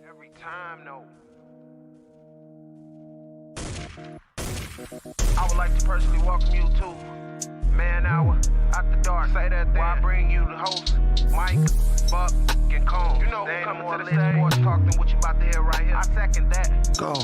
Every time, no. I would like to personally welcome you to Man Hour After Dark. Say that thing. Why I bring you the host, Mike, Buck, and Cone. You know who coming to the stage. Sports talk than what you about to hear right here. I second that. Go.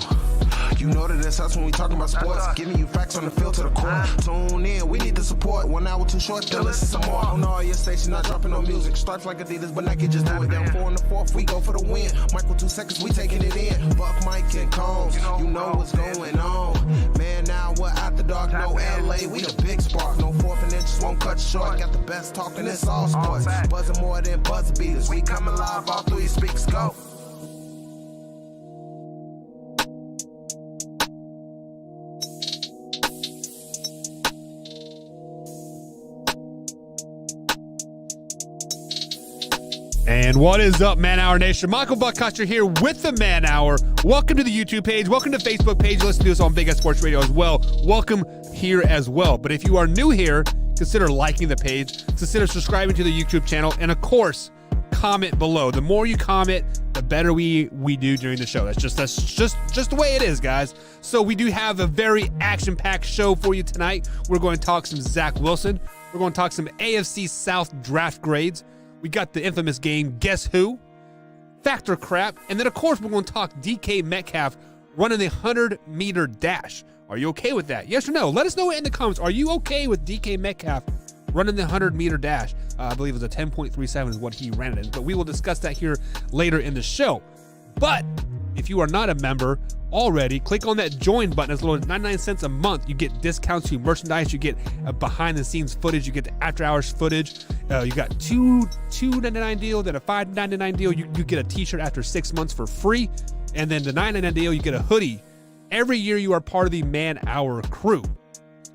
You know that it's us when we talking about sports. Giving you facts on the field to the core. Tune in, we need the support. 1 hour too short, then listen some more. On all your stations, not dropping no music. Starts like Adidas, but Nike just do it. Down 4 in the 4th, we go for the win. Michael 2 seconds, we taking it in. Buck, Mike, and Combs, you know what's going on. Man, now we're After Dark, no LA, we the big spark. No 4th and inches won't cut you short. Got the best talking, it's all sports. Buzzing more than buzz beaters. We coming live all through your speakers, go. And what is up, Man Hour Nation? Michael Buckcuster here with the Man Hour. Welcome to the YouTube page. Welcome to the Facebook page. Listen to us on Big S Sports Radio as well. Welcome here as well. But if you are new here, consider liking the page. Consider subscribing to the YouTube channel. And of course, comment below. The more you comment, the better we do during the show. That's just the way it is, guys. So we do have a very action-packed show for you tonight. We're going to talk some Zach Wilson. We're going to talk some AFC South draft grades. We got the infamous game, Guess Who? Factor Crap. And then, of course, we're going to talk DK Metcalf running the 100-meter dash. Are you okay with that? Yes or no? Let us know in the comments. Are you okay with DK Metcalf running the 100-meter dash? I believe it was a 10.37 is what he ran it in. But we will discuss that here later in the show. But if you are not a member already, click on that join button. As low as 99 cents a month. You get discounts to merchandise. You get behind-the-scenes footage. You get the after-hours footage. You got $2.99 deal, then a $5.99 deal. You get a t-shirt after 6 months for free. And then the $9.99 deal, you get a hoodie. Every year you are part of the Man Hour crew.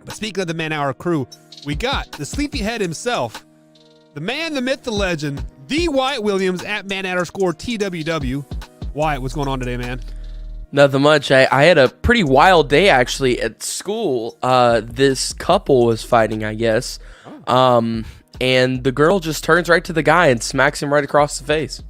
But speaking of the Man Hour crew, we got the sleepyhead himself, the man, the myth, the legend, the Wyatt Williams at man_TWW. Wyatt, what's going on today, man? Nothing much. I had a pretty wild day, actually, at school. This couple was fighting, I guess. And the girl just turns right to the guy and smacks him right across the face.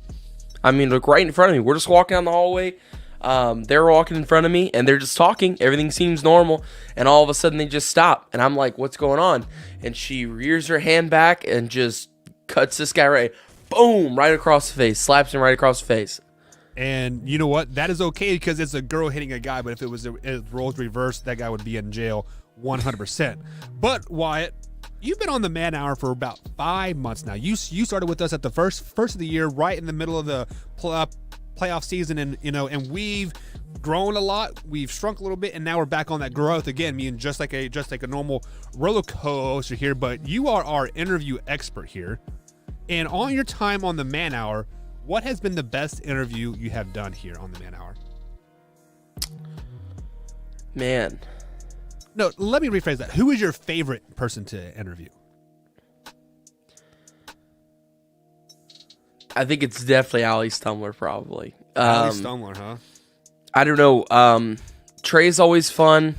I mean, look, right in front of me. We're just walking down the hallway. They're walking in front of me, and they're just talking. Everything seems normal. And all of a sudden, they just stop. And I'm like, what's going on? And she rears her hand back and just cuts this guy right, boom, right across the face. Slaps him right across the face. And you know what? That is okay because it's a girl hitting a guy. But if it was roles reversed, that guy would be in jail 100%. But Wyatt, you've been on the Man Hour for about 5 months now. You started with us at the first of the year, right in the middle of the playoff season, and we've grown a lot. We've shrunk a little bit, and now we're back on that growth again. Meaning just like a normal roller coaster here. But you are our interview expert here, and on your time on the Man Hour, what has been the best interview you have done here on the Man Hour? Man. No, let me rephrase that. Who is your favorite person to interview? I think it's definitely Ali Stumler, probably. Ali Stumler, huh? I don't know. Trey's always fun.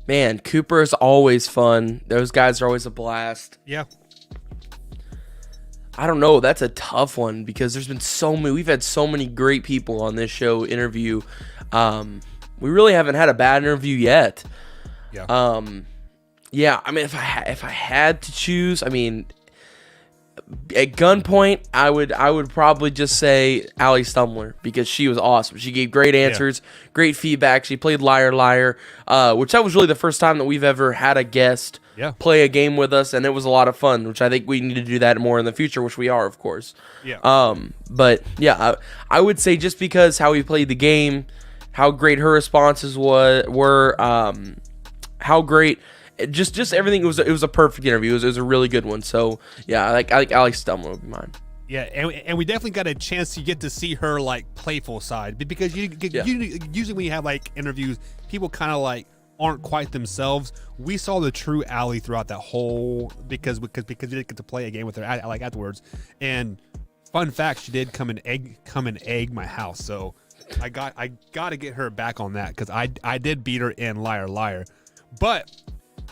Man, Cooper's always fun. Those guys are always a blast. Yeah. I don't know. That's a tough one because there's been so many. We've had so many great people on this show interview. We really haven't had a bad interview yet. Yeah. Yeah. I mean, if I had to choose, I mean, at gunpoint, I would probably just say Ali Stumler because she was awesome. She gave great answers, great feedback. She played Liar Liar, which that was really the first time that we've ever had a guest play a game with us, and it was a lot of fun, which I think we need to do that more in the future, which we are, of course. Yeah. But yeah, I would say just because how we played the game, how great her responses were, how great. Just everything. It was a perfect interview. It was a really good one. So yeah, I think Alex Stumler would be mine. Yeah, and we definitely got a chance to get to see her like playful side because usually when you have like interviews, people kind of like aren't quite themselves. We saw the true Allie throughout that whole because we did get to play a game with her like afterwards. And fun fact, she did come and egg my house. So I got to get her back on that because I did beat her in Liar Liar. But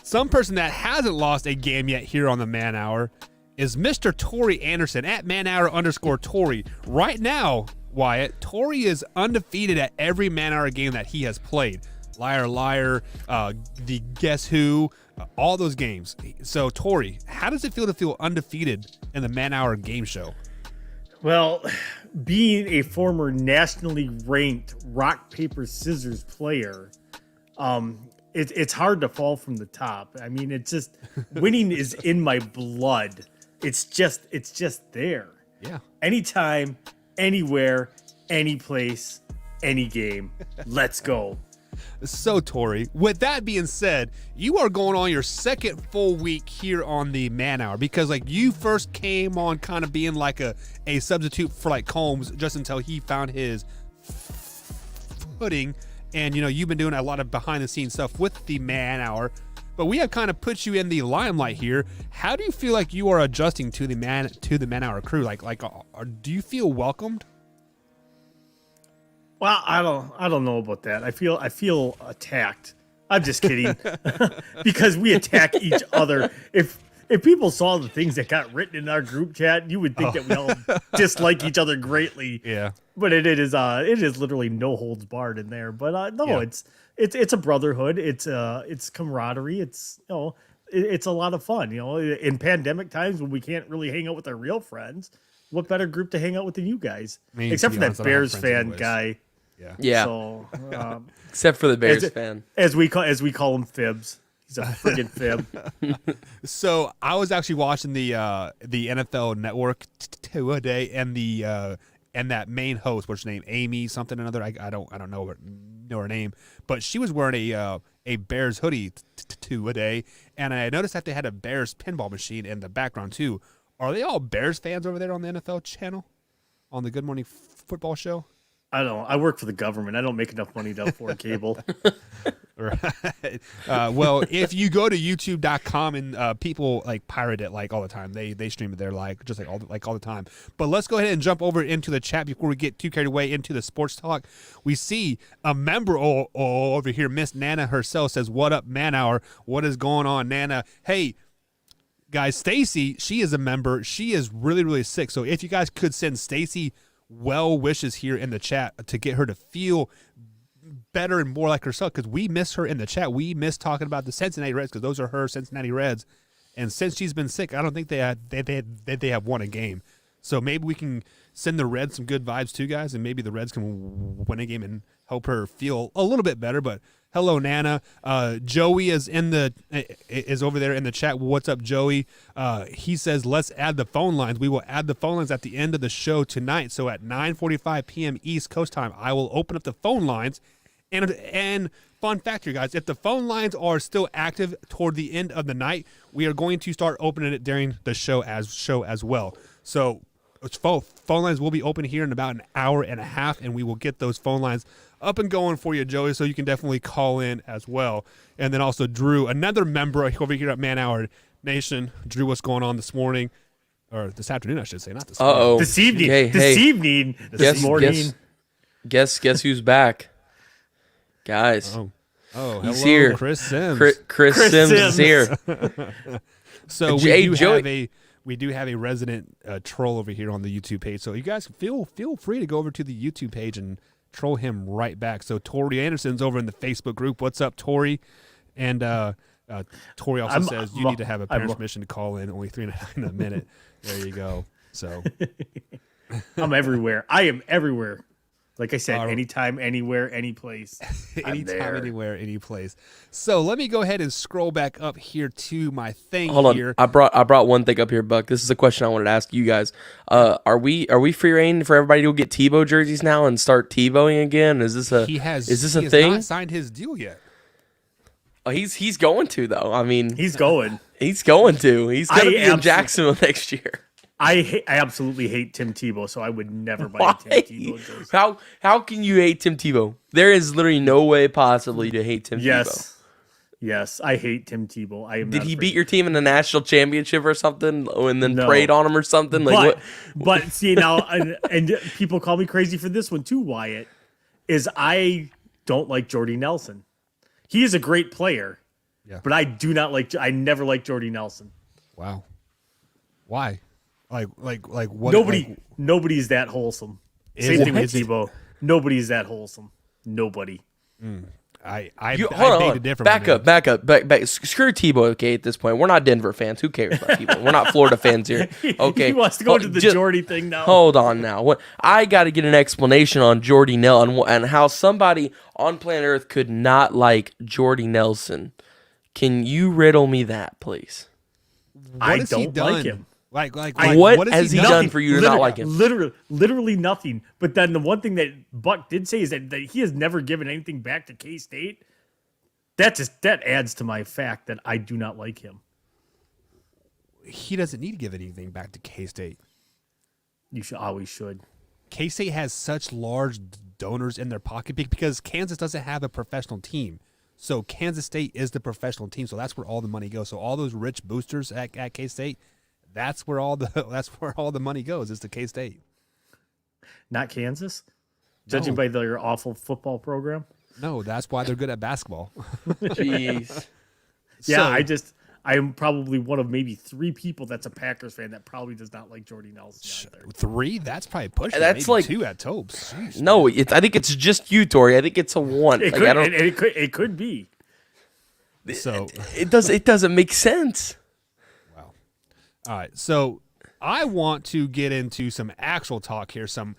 some person that hasn't lost a game yet here on the Man Hour is Mr. Tori Anderson at manhour_Tori. Right now, Wyatt, Tori is undefeated at every man-hour game that he has played. Liar, liar, the Guess Who, all those games. So, Tori, how does it feel to feel undefeated in the man-hour game show? Well, being a former nationally ranked rock, paper, scissors player, it's hard to fall from the top. I mean, it's just winning is in my blood. It's just there. Yeah. Anytime, anywhere, any place, any game. Let's go. So, Tori, with that being said, you are going on your second full week here on the Man Hour because, like, you first came on kind of being like a substitute for, like, Combs just until he found his footing. And, you know, you've been doing a lot of behind-the-scenes stuff with the Man Hour. But we have kind of put you in the limelight here. How do you feel like you are adjusting to the Man Hour crew? Like, do you feel welcomed? Well, I don't know about that. I feel attacked. I'm just kidding. Because we attack each other. If people saw the things that got written in our group chat, you would think that we all dislike each other greatly. Yeah. But it is literally no holds barred in there. But no, Yeah. it's a brotherhood. It's camaraderie. It's it's a lot of fun. In pandemic times when we can't really hang out with our real friends, what better group to hang out with than you guys? I mean, Except to for be that honest, I don't have Bears friends fan anyways. guy. Yeah. So, Except for the Bears fan. as we call him Fibs. He's a friggin' fib. So I was actually watching the NFL Network today, and and that main host, what's her name, Amy something or another. I don't know her name, but she was wearing a Bears hoodie today, and I noticed that they had a Bears pinball machine in the background too. Are they all Bears fans over there on the NFL channel, on the Good Morning Football show? I don't know. I work for the government. I don't make enough money to afford cable. Right. Well, if you go to youtube.com and people like pirate it like all the time, they stream it there like all the time. But let's go ahead and jump over into the chat before we get too carried away into the sports talk. We see a member over here, Miss Nana herself says, "What up, Man Hour? What is going on, Nana? Hey, guys, Stacy, she is a member. She is really, really sick. So if you guys could send Stacy well wishes here in the chat to get her to feel better and more like herself, because we miss her in the chat. We miss talking about the Cincinnati Reds because those are her Cincinnati Reds. And since she's been sick, I don't think they have won a game. So maybe we can send the Reds some good vibes too, guys, and maybe the Reds can win a game and help her feel a little bit better. But hello, Nana. Joey is over there in the chat. What's up, Joey? He says, let's add the phone lines. We will add the phone lines at the end of the show tonight. So at 9:45 p.m. East Coast time, I will open up the phone lines. And fun fact here, guys, if the phone lines are still active toward the end of the night, we are going to start opening it during the show as well. So phone lines will be open here in about an hour and a half, and we will get those phone lines up and going for you, Joey, so you can definitely call in as well. And then also Drew, another member over here at Man Hour Nation. Drew, what's going on this morning? Or this afternoon, I should say, not this morning. Uh-oh. This evening. Hey, This morning. Guess who's back? Guys. Oh, hello, He's here. Chris Sims. Chris Sims is here. So we do have a resident troll over here on the YouTube page. So you guys feel free to go over to the YouTube page and troll him right back. So Tori Anderson's over in the Facebook group. What's up, Tori? And Tori also says you need to have a parent's permission to call in. Only $3.99 a minute. There you go. So I'm everywhere. I am everywhere. Like I said, anytime, anywhere, any place. anytime, anywhere, any place. So let me go ahead and scroll back up here to my thing. Hold here. on. I brought one thing up here, Buck. This is a question I wanted to ask you guys. Are we free reign for everybody to get Tebow jerseys now and start Tebowing again? Is this a He has thing? not signed his deal yet. Oh, he's going to though. I mean, He's going. he's going to. He's going to be in absolutely- Jacksonville next year. I absolutely hate Tim Tebow, so I would never buy a Tim Tebow jersey. How can you hate Tim Tebow? There is literally no way possibly to hate Tim Tebow. Yes, I hate Tim Tebow. I am. Did not he afraid. beat your team in the national championship or something, and then No. preyed on him or something? Like But see now, and people call me crazy for this one too. Wyatt, is I don't like Jordy Nelson. He is a great player, but I do not like. I never liked Jordy Nelson. Wow. Why? Like what? Nobody's that wholesome. Same thing with Tebow. Nobody's that wholesome. Nobody. I hold beg on. to differ. Back up. Screw Tebow, okay, at this point. We're not Denver fans. Who cares about Tebow? We're not Florida fans here. Okay. He wants to go to the Jordy thing now. Hold on now. I got to get an explanation on Jordy Nelson and how somebody on planet Earth could not like Jordy Nelson. Can you riddle me that, please? I don't like him. Like what has he done for you to not like him? Literally nothing. But then the one thing that Buck did say is that he has never given anything back to K-State. That adds to my fact that I do not like him. He doesn't need to give anything back to K-State. You always should. K-State has such large donors in their pocket because Kansas doesn't have a professional team. So Kansas State is the professional team. So that's where all the money goes. So all those rich boosters at K-State, that's where all the money goes, is to K-State. Not Kansas? Judging by their awful football program? No, that's why they're good at basketball. Jeez. Yeah, I am probably one of maybe 3 people that's a Packers fan that probably does not like Jordy Nelson either. 3? That's probably pushing. That's maybe like 2 at Topes. Jeez. No, I think it's just you, Tori. I think it's a 1. It could be. So it doesn't make sense. Wow. All right. So I want to get into some actual talk here, some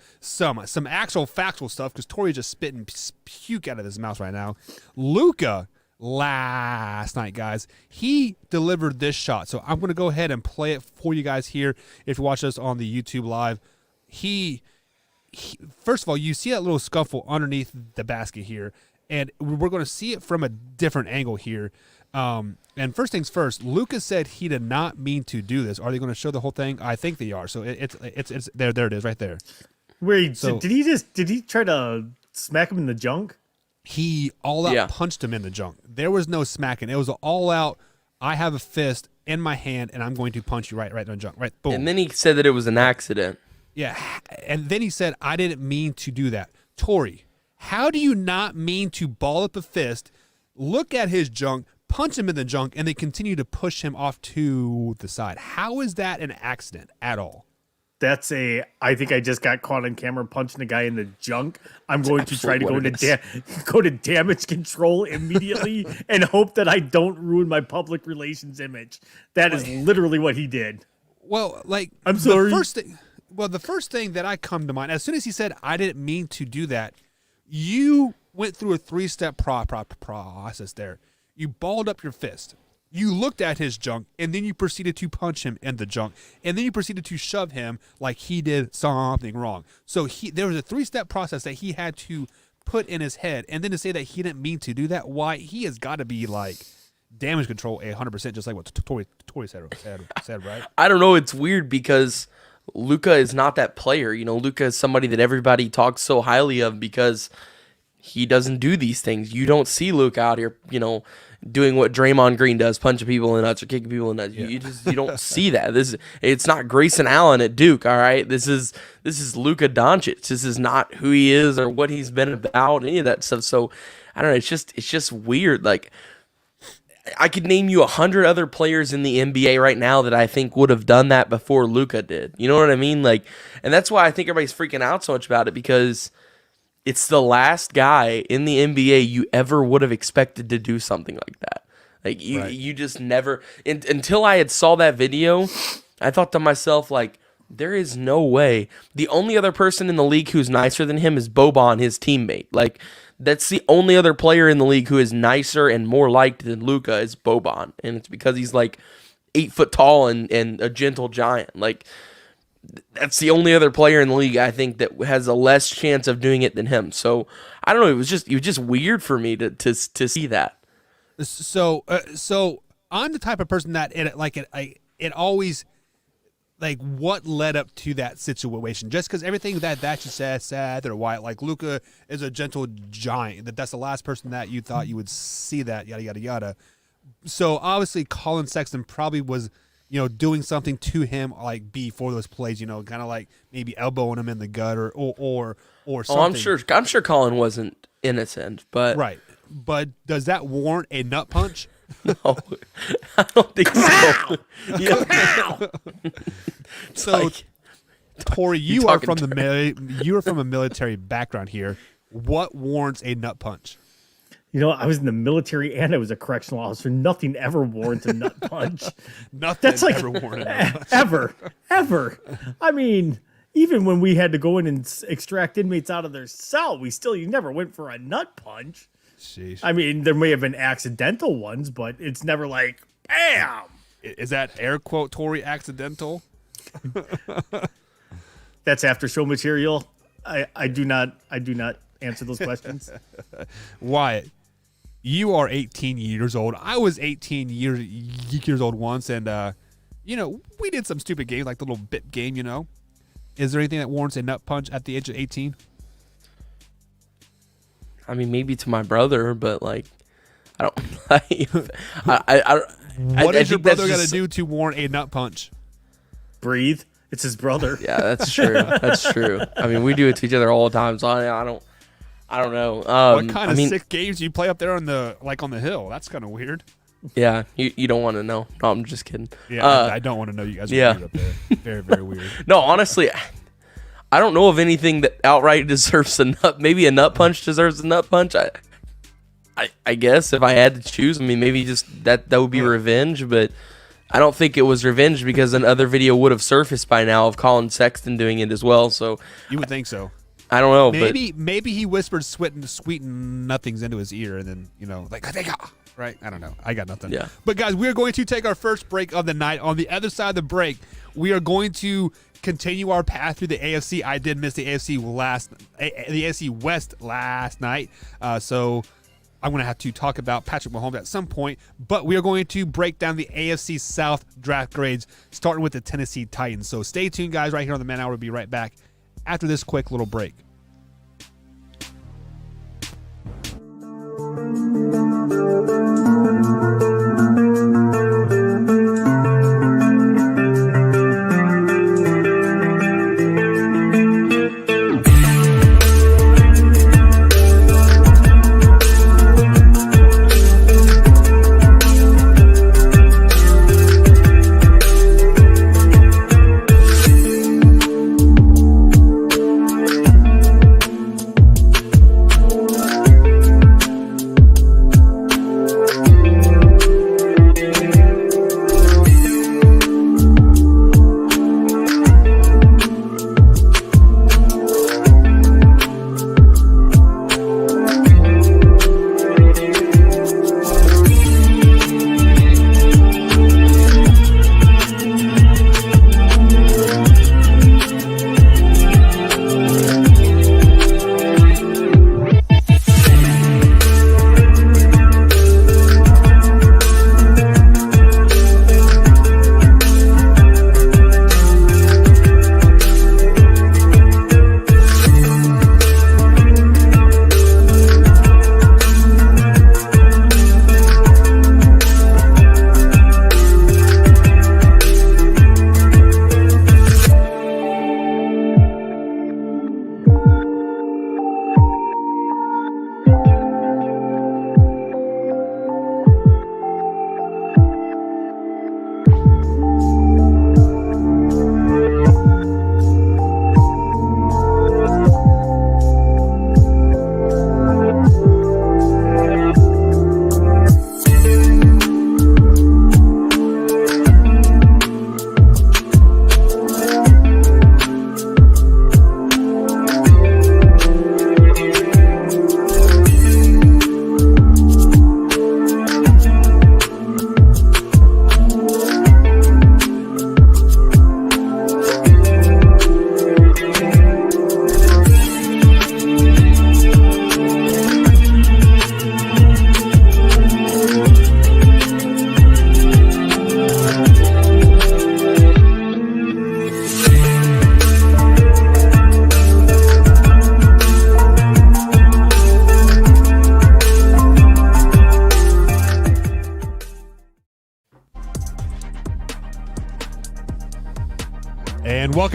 actual factual stuff, because Tori's just spitting puke out of his mouth right now. Luka last night, guys, he delivered this shot. So I'm going to go ahead and play it for you guys here. If you watch us on the YouTube live, he first of all, you see that little scuffle underneath the basket here, and we're going to see it from a different angle here. And first things first, Lucas said he did not mean to do this. Are they going to show the whole thing? I think they are. So it's there. There it is, right there. Wait, so did he try to smack him in the junk? He all out punched him in the junk. There was no smacking. It was all out. I have a fist in my hand, and I'm going to punch you right in the junk. Right, boom. And then he said that it was an accident. Yeah, and then he said, I didn't mean to do that. Tori, how do you not mean to ball up a fist, look at his junk, punch him in the junk, and then continue to push him off to the side? How is that an accident at all? I think I just got caught on camera punching a guy in the junk. I'm going to try to go to damage control immediately and hope that I don't ruin my public relations image. That is literally what he did. Well, I'm sorry. The first thing that I come to mind, as soon as he said, I didn't mean to do that, you went through a 3-step process there. You balled up your fist. You looked at his junk, and then you proceeded to punch him in the junk, and then you proceeded to shove him like he did something wrong. So there was a 3-step process that he had to put in his head, and then to say that he didn't mean to do that, why, he has got to be like damage control 100%, just like what Tori said, right? I don't know. It's weird because Luka is not that player. You know, Luka is somebody that everybody talks so highly of because he doesn't do these things. You don't see Luka out here, doing what Draymond Green does, punching people in the nuts or kicking people in the nuts. You don't see that. It's not Grayson Allen at Duke, all right? This is Luka Doncic. This is not who he is or what he's been about, any of that stuff. So I don't know, it's just weird. Like, I could name you 100 other players in the NBA right now that I think would have done that before Luka did. You know what I mean? Like, and that's why I think everybody's freaking out so much about it, because it's the last guy in the NBA you ever would have expected to do something like that. Like, you just never, until I had saw that video, I thought to myself, like, there is no way. The only other person in the league who's nicer than him is Boban, his teammate. Like, that's the only other player in the league who is nicer and more liked than Luka is Boban. And it's because he's like 8 foot tall and a gentle giant. Like, that's the only other player in the league I think that has a less chance of doing it than him. So I don't know. It was just weird for me to see that. So I'm the type of person that it always, like, what led up to that situation? Just because everything that you said or why, like, Luka is a gentle giant. That's the last person that you thought you would see that, yada yada yada. So obviously Colin Sexton probably was, doing something to him, like, before those plays, kind of like maybe elbowing him in the gut or something. I'm sure Colin wasn't innocent, but right. But does that warrant a nut punch? No, I don't think so. Yeah. So Tori, you are from a military background here. What warrants a nut punch? You know, I was in the military and I was a correctional officer. Nothing ever warrants a nut punch. Nothing That's like ever warranted a nut punch. ever. I mean, even when we had to go in and extract inmates out of their cell, you never went for a nut punch. Sheesh. I mean, there may have been accidental ones, but it's never like, bam. Is that air quote Tori accidental? That's after show material. I do not answer those questions. Wyatt, you are 18 years old. I was 18 years old once, and we did some stupid games like the little bit game. Is there anything that warrants a nut punch at the age of 18? I mean, maybe to my brother, but like, I don't. I What does your think brother that's got to just- do to warrant a nut punch? Breathe. It's his brother. Yeah, that's true. That's true. I mean, we do it to each other all the time, so I don't know. What kind of I mean, sick games do you play up there on the hill? That's kind of weird. Yeah, you don't want to know. No, I'm just kidding. Yeah, I don't want to know you guys are yeah. weird up there. Very, very weird. No, honestly, I don't know of anything that outright deserves a nut. Maybe a nut punch deserves a nut punch. I guess if I had to choose, I mean, maybe just that would be revenge, but I don't think it was revenge because another video would have surfaced by now of Colin Sexton doing it as well. So You would think so. I don't know, Maybe he whispered sweet nothings into his ear, and then right? I don't know. I got nothing. Yeah. But guys, we are going to take our first break of the night. On the other side of the break, we are going to continue our path through the AFC. I did miss the AFC West last night, so I'm going to have to talk about Patrick Mahomes at some point. But we are going to break down the AFC South draft grades, starting with the Tennessee Titans. So stay tuned, guys. Right here on the Man Hour. We'll be right back after this quick little break.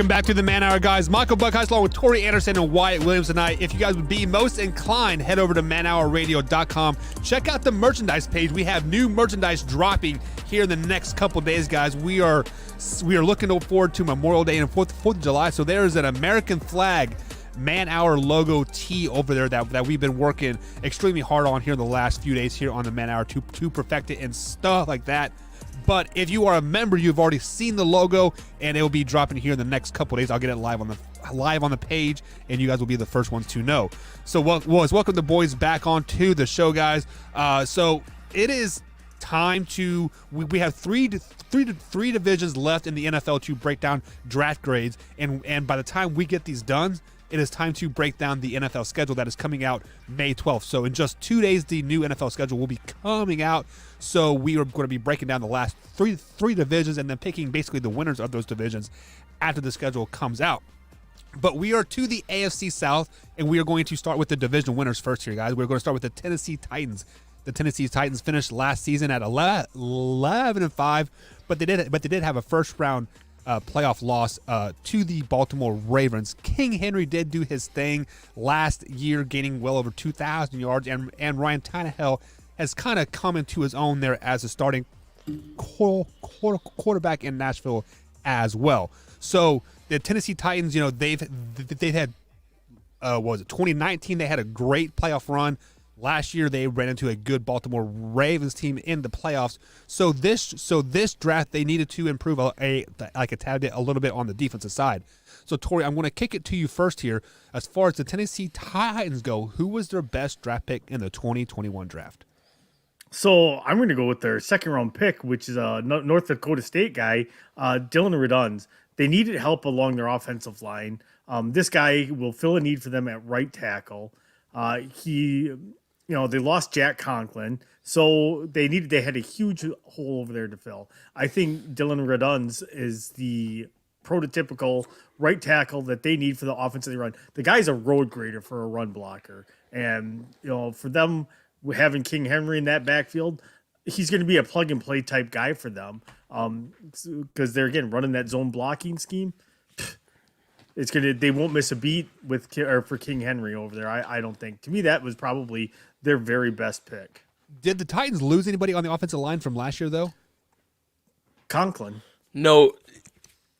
Welcome back to the Man Hour, guys. Michael Buckheist along with Tori Anderson and Wyatt Williams tonight. If you guys would be most inclined, head over to manhourradio.com. Check out the merchandise page. We have new merchandise dropping here in the next couple days, guys. We are looking forward to Memorial Day and 4th of July. So there is an American flag Man Hour logo tee over there that we've been working extremely hard on here in the last few days here on the Man Hour to perfect it and stuff like that. But if you are a member, you've already seen the logo, and it will be dropping here in the next couple days. I'll get it live on the page, and you guys will be the first ones to know. So, welcome the boys back onto the show, guys. So it is time to we have three divisions left in the NFL to break down draft grades, and by the time we get these done, it is time to break down the NFL schedule that is coming out May 12th. So in just 2 days, the new NFL schedule will be coming out. So we are going to be breaking down the last three divisions and then picking basically the winners of those divisions after the schedule comes out. But we are to the AFC South, and we are going to start with the division winners first here, guys. We're going to start with the Tennessee Titans. The Tennessee Titans finished last season at 11-5, but they did have a first round playoff loss to the Baltimore Ravens. King Henry did do his thing last year, gaining well over 2,000 yards, and Ryan Tannehill has kind of come into his own there as a starting quarterback in Nashville as well. So the Tennessee Titans, they've had what was it, 2019? They had a great playoff run. Last year, they ran into a good Baltimore Ravens team in the playoffs. So this draft, they needed to improve a tad bit, a little bit on the defensive side. So, Tori, I'm going to kick it to you first here. As far as the Tennessee Titans go, who was their best draft pick in the 2021 draft? So I'm going to go with their second-round pick, which is a North Dakota State guy, Dylan Reduns. They needed help along their offensive line. This guy will fill a need for them at right tackle. They lost Jack Conklin, so they had a huge hole over there to fill. I think Dylan Reduns is the prototypical right tackle that they need for the offensive run. The guy's a road grader for a run blocker, and for them having King Henry in that backfield, he's going to be a plug and play type guy for them, because they're again running that zone blocking scheme. They won't miss a beat for King Henry over there. I don't think. To me, that was probably their very best pick. Did the Titans lose anybody on the offensive line from last year, though? Conklin. No,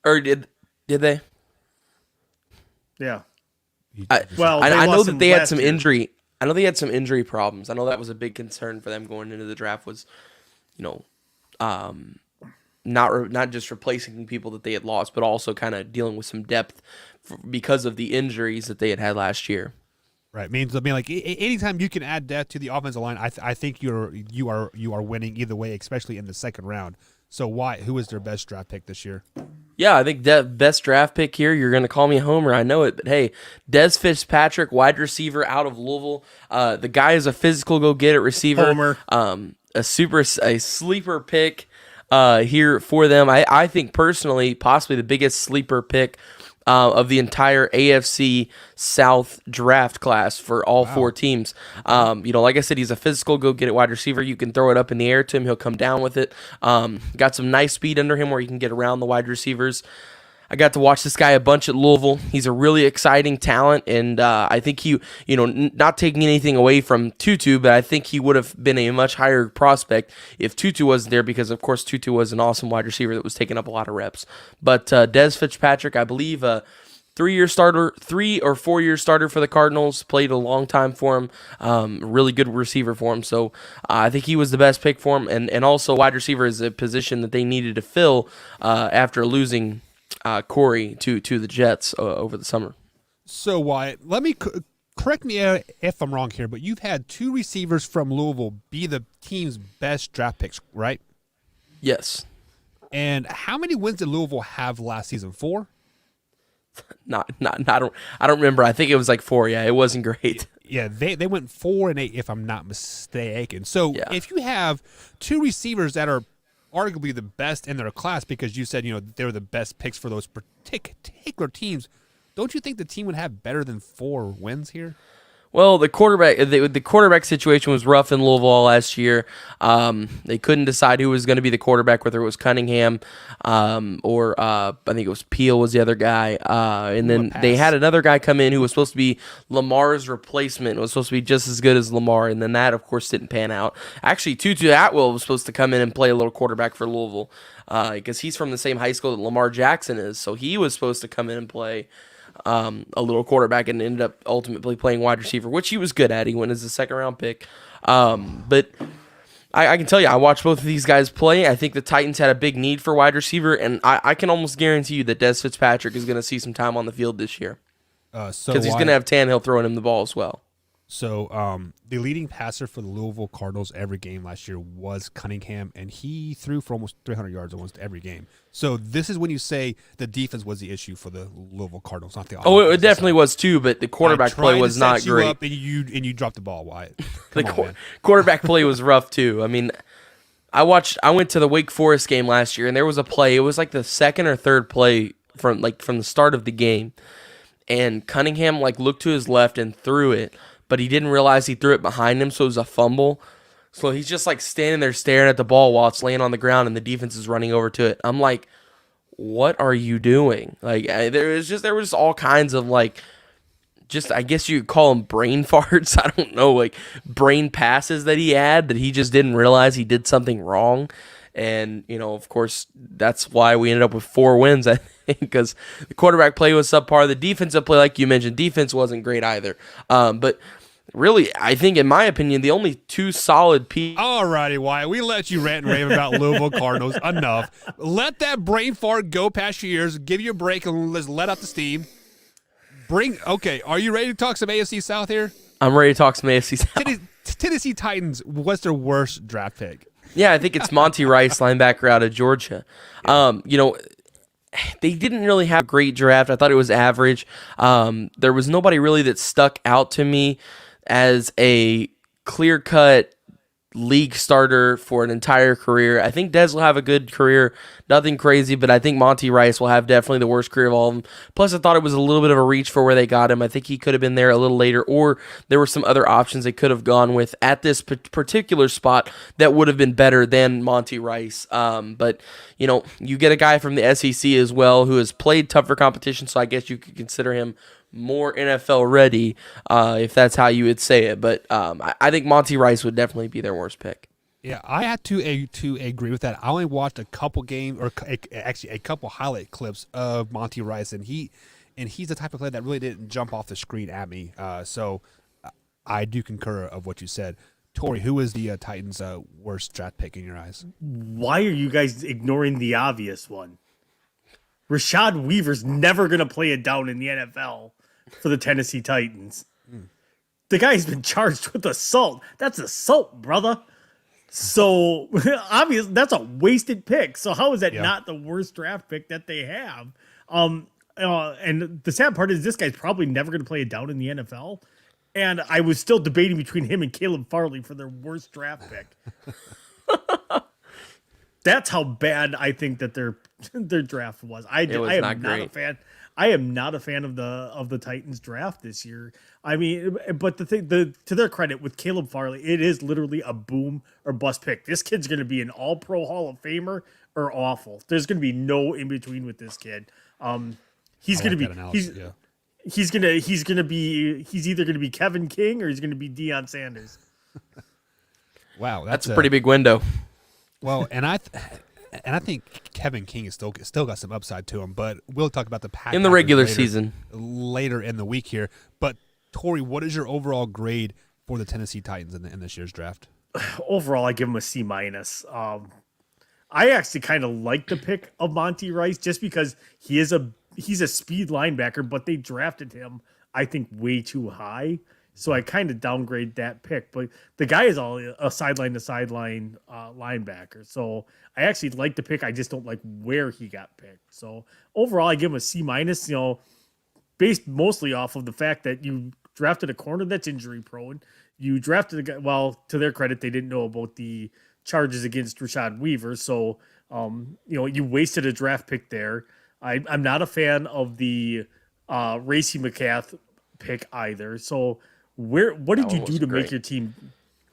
or did they? Yeah. I know that they had some injury. I know they had some injury problems. I know that was a big concern for them going into the draft. Was, not just replacing people that they had lost, but also kind of dealing with some depth because of the injuries that they had last year. Right. Anytime you can add depth to the offensive line, I think you are winning either way, especially in the second round. So who is their best draft pick this year? Yeah, I think the best draft pick here, you're going to call me a homer, I know it, but hey, Des Fitzpatrick, wide receiver out of Louisville. The guy is a physical go-get-it receiver. Homer. A sleeper pick here for them. I think personally, possibly the biggest sleeper pick of the entire AFC South draft class for all four teams. Like I said, he's a physical go-get-it wide receiver. You can throw it up in the air to him. He'll come down with it. Got some nice speed under him where he can get around the wide receivers. I got to watch this guy a bunch at Louisville. He's a really exciting talent, and I think he, not taking anything away from Tutu, but I think he would have been a much higher prospect if Tutu wasn't there, because of course Tutu was an awesome wide receiver that was taking up a lot of reps. But Des Fitzpatrick, I believe, 3 or 4 year starter for the Cardinals, played a long time for him, really good receiver for him. So I think he was the best pick for him, and also wide receiver is a position that they needed to fill after losing Corey to the Jets over the summer. So Wyatt, let me correct me if I'm wrong here, but you've had two receivers from Louisville be the team's best draft picks, right? Yes. And how many wins did Louisville have last season? 4? I don't remember. I think it was like 4. Yeah, it wasn't great. Yeah, they went 4-8 if I'm not mistaken. So if you have two receivers that are arguably the best in their class, because you said they were the best picks for those particular teams, don't you think the team would have better than 4 wins here? Well, the quarterback situation was rough in Louisville last year. They couldn't decide who was going to be the quarterback, whether it was Cunningham or I think it was Peel was the other guy. And then they had another guy come in who was supposed to be Lamar's replacement. It was supposed to be just as good as Lamar, and then that, of course, didn't pan out. Actually, Tutu Atwell was supposed to come in and play a little quarterback for Louisville because he's from the same high school that Lamar Jackson is, so he was supposed to come in and play a little quarterback and ended up ultimately playing wide receiver, which he was good at. He went as a second-round pick. But I can tell you, I watched both of these guys play. I think the Titans had a big need for wide receiver, and I can almost guarantee you that Des Fitzpatrick is going to see some time on the field this year because he's going to have Tannehill throwing him the ball as well. So the leading passer for the Louisville Cardinals every game last year was Cunningham, and he threw for almost 300 yards almost every game. So this is when you say the defense was the issue for the Louisville Cardinals, not the offense. Oh, it definitely was too, but the quarterback play was not great. Up and you dropped the ball, Wyatt. Quarterback play was rough too. I mean, I went to the Wake Forest game last year, and there was a play. It was like the second or third play from the start of the game, and Cunningham looked to his left and threw it, but he didn't realize he threw it behind him, so it was a fumble. So he's just standing there staring at the ball while it's laying on the ground, and the defense is running over to it. I'm like, what are you doing? There was all kinds of I guess you could call them brain farts. I don't know, brain passes that he had that he just didn't realize he did something wrong. And, of course, that's why we ended up with 4 wins, I think, because the quarterback play was subpar. The defensive play, like you mentioned, defense wasn't great either. But really, I think, in my opinion, the only 2 solid pieces. All righty, Wyatt. We let you rant and rave about Louisville Cardinals. Enough. Let that brain fart go past your ears. Give you a break and let's let out the steam. Okay, are you ready to talk some AFC South here? I'm ready to talk some AFC South. Tennessee Titans, what's their worst draft pick? Yeah, I think it's Monty Rice, linebacker out of Georgia. They didn't really have a great draft. I thought it was average. There was nobody really that stuck out to me as a clear-cut league starter for an entire career. I think Dez will have a good career, nothing crazy, but I think Monty Rice will have definitely the worst career of all of them. Plus, I thought it was a little bit of a reach for where they got him. I think he could have been there a little later, or there were some other options they could have gone with at this particular spot that would have been better than Monty Rice. But, you get a guy from the SEC as well who has played tougher competition, so I guess you could consider him more NFL ready, if that's how you would say it. But I think Monty Rice would definitely be their worst pick. Yeah, I had to agree with that. I only watched a couple games, or actually a couple highlight clips of Monty Rice, and he's the type of player that really didn't jump off the screen at me. So I do concur of what you said. Tori, who is the Titans' worst draft pick in your eyes? Why are you guys ignoring the obvious one? Rashad Weaver's never going to play it down in the NFL for the Tennessee Titans. The guy's been charged with assault. That's assault, brother. So, obviously, that's a wasted pick. So, how is that not the worst draft pick that they have? And the sad part is this guy's probably never going to play it down in the NFL. And I was still debating between him and Caleb Farley for their worst draft pick. That's how bad I think that their draft was. I am not a fan. I am not a fan of the Titans draft this year. I mean, but to their credit, with Caleb Farley, it is literally a boom or bust pick. This kid's going to be an All-Pro Hall of Famer or awful. There's going to be no in between with this kid. He's either going to be Kevin King or he's going to be Deion Sanders. Wow, that's a pretty big window. Well, and I think Kevin King is still got some upside to him, but we'll talk about the Packers in the regular season later in the week here. But Tori, what is your overall grade for the Tennessee Titans in this year's draft? Overall, I give him a C-. I actually kind of like the pick of Monty Rice just because he's a speed linebacker, but they drafted him, I think, way too high. So I kind of downgrade that pick, but the guy is all a sideline to sideline linebacker. So I actually like the pick. I just don't like where he got picked. So overall, I give him a C-, based mostly off of the fact that you drafted a corner that's injury prone. You drafted a guy. Well, to their credit, they didn't know about the charges against Rashad Weaver. So, you wasted a draft pick there. I'm not a fan of the Racey McCath pick either. So What did That you one do was to great. make your team?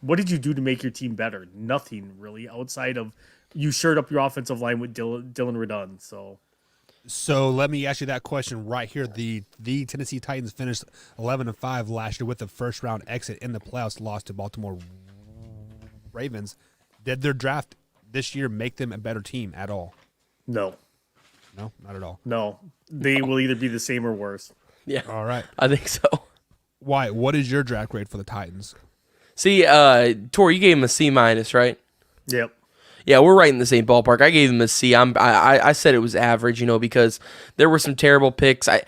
What did you do to make your team better? Nothing really, outside of you shored up your offensive line with Dylan Redund. So let me ask you that question right here. The Tennessee Titans finished 11-5 last year with the first round exit in the playoffs, lost to Baltimore Ravens. Did their draft this year make them a better team at all? No, No, not at all. no, they will either be the same or worse. Yeah, All right. I think so. Why? What is your draft grade for the Titans? See, Tori, you gave him a C minus, right? Yep. Yeah, we're right in the same ballpark. I gave him a C. I said it was average, because there were some terrible picks. I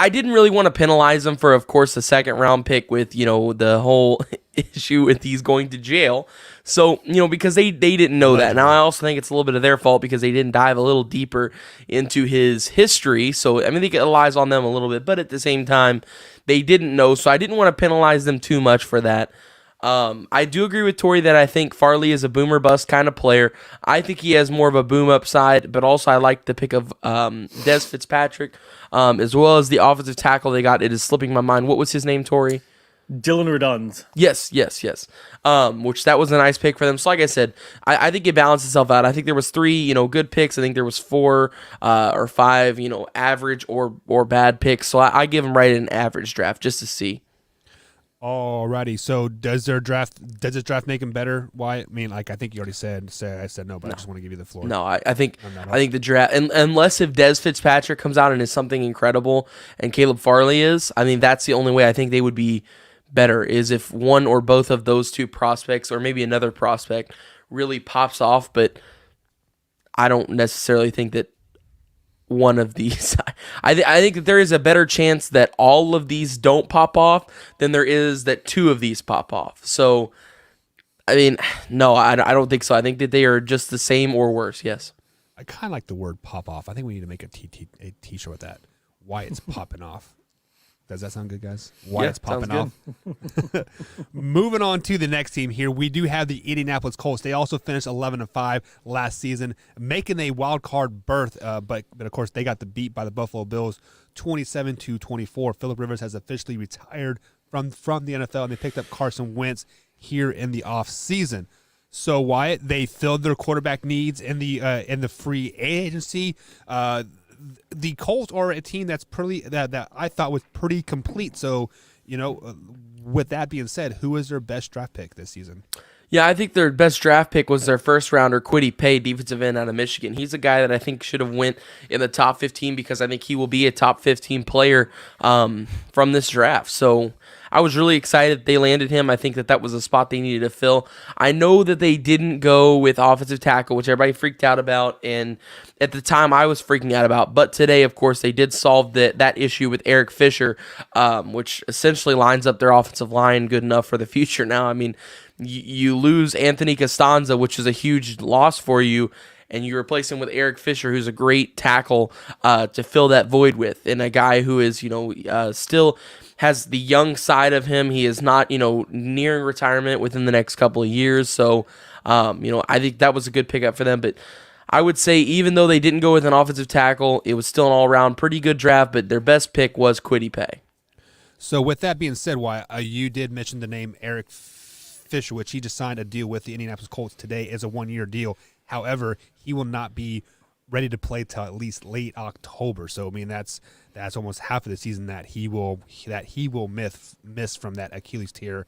didn't really want to penalize them for, of course, the second round pick with the whole issue with he's going to jail. So because they didn't know that. Now I also think it's a little bit of their fault because they didn't dive a little deeper into his history. So I think it relies on them a little bit, but at the same time, they didn't know. So I didn't want to penalize them too much for that. I do agree with Tori that I think Farley is a boomer bust kind of player. I think he has more of a boom upside, but also I like the pick of Des Fitzpatrick, as well as the offensive tackle they got. It is slipping my mind. What was his name, Tori? Dylan Redund. Yes. Which that was a nice pick for them. So like I said, I think it balanced itself out. I think there was 3, good picks. I think there was 4 or 5, average or bad picks. So I give them right in an average draft just to see. Alrighty. So does this draft make him better? Why? I mean, I think you already said I said no, but I just want to give you the floor. No, I think the draft, and unless if Des Fitzpatrick comes out and is something incredible, and Caleb Farley is, that's the only way I think they would be better is if one or both of those two prospects, or maybe another prospect, really pops off. But I don't necessarily think that one of these. I think that there is a better chance that all of these don't pop off than there is that 2 of these pop off. So, no, I don't think so. I think that they are just the same or worse. Yes. I kind of like the word pop off. I think we need to make a t-shirt with that. Why it's popping off. Does that sound good, guys? Why it's popping off. Moving on to the next team here, we do have the Indianapolis Colts. They also finished 11-5 last season, making a wild card berth. But of course, they got the beat by the Buffalo Bills, 27-24. Phillip Rivers has officially retired from the NFL, and they picked up Carson Wentz here in the offseason. So Wyatt, they filled their quarterback needs in the free agency. The Colts are a team that's that I thought was pretty complete. So, with that being said, who is their best draft pick this season? Yeah, I think their best draft pick was their first rounder, Kwity Paye, defensive end out of Michigan. He's a guy that I think should have went in the top 15 because I think he will be a top 15 player from this draft. So I was really excited that they landed him. I think that was a spot they needed to fill. I know that they didn't go with offensive tackle, which everybody freaked out about, and at the time I was freaking out about. But today, of course, they did solve that issue with Eric Fisher, which essentially lines up their offensive line good enough for the future now. You lose Anthony Costanza, which is a huge loss for you, and you replace him with Eric Fisher, who's a great tackle to fill that void with, and a guy who is, still has the young side of him. He is not, nearing retirement within the next couple of years. So, I think that was a good pickup for them. But I would say even though they didn't go with an offensive tackle, it was still an all-around pretty good draft, but their best pick was Kwity Paye. So with that being said, you did mention the name Eric Fisher, which he just signed a deal with the Indianapolis Colts today as a 1-year deal. However, he will not be ready to play till at least late October. So that's almost half of the season that he will miss from that Achilles tear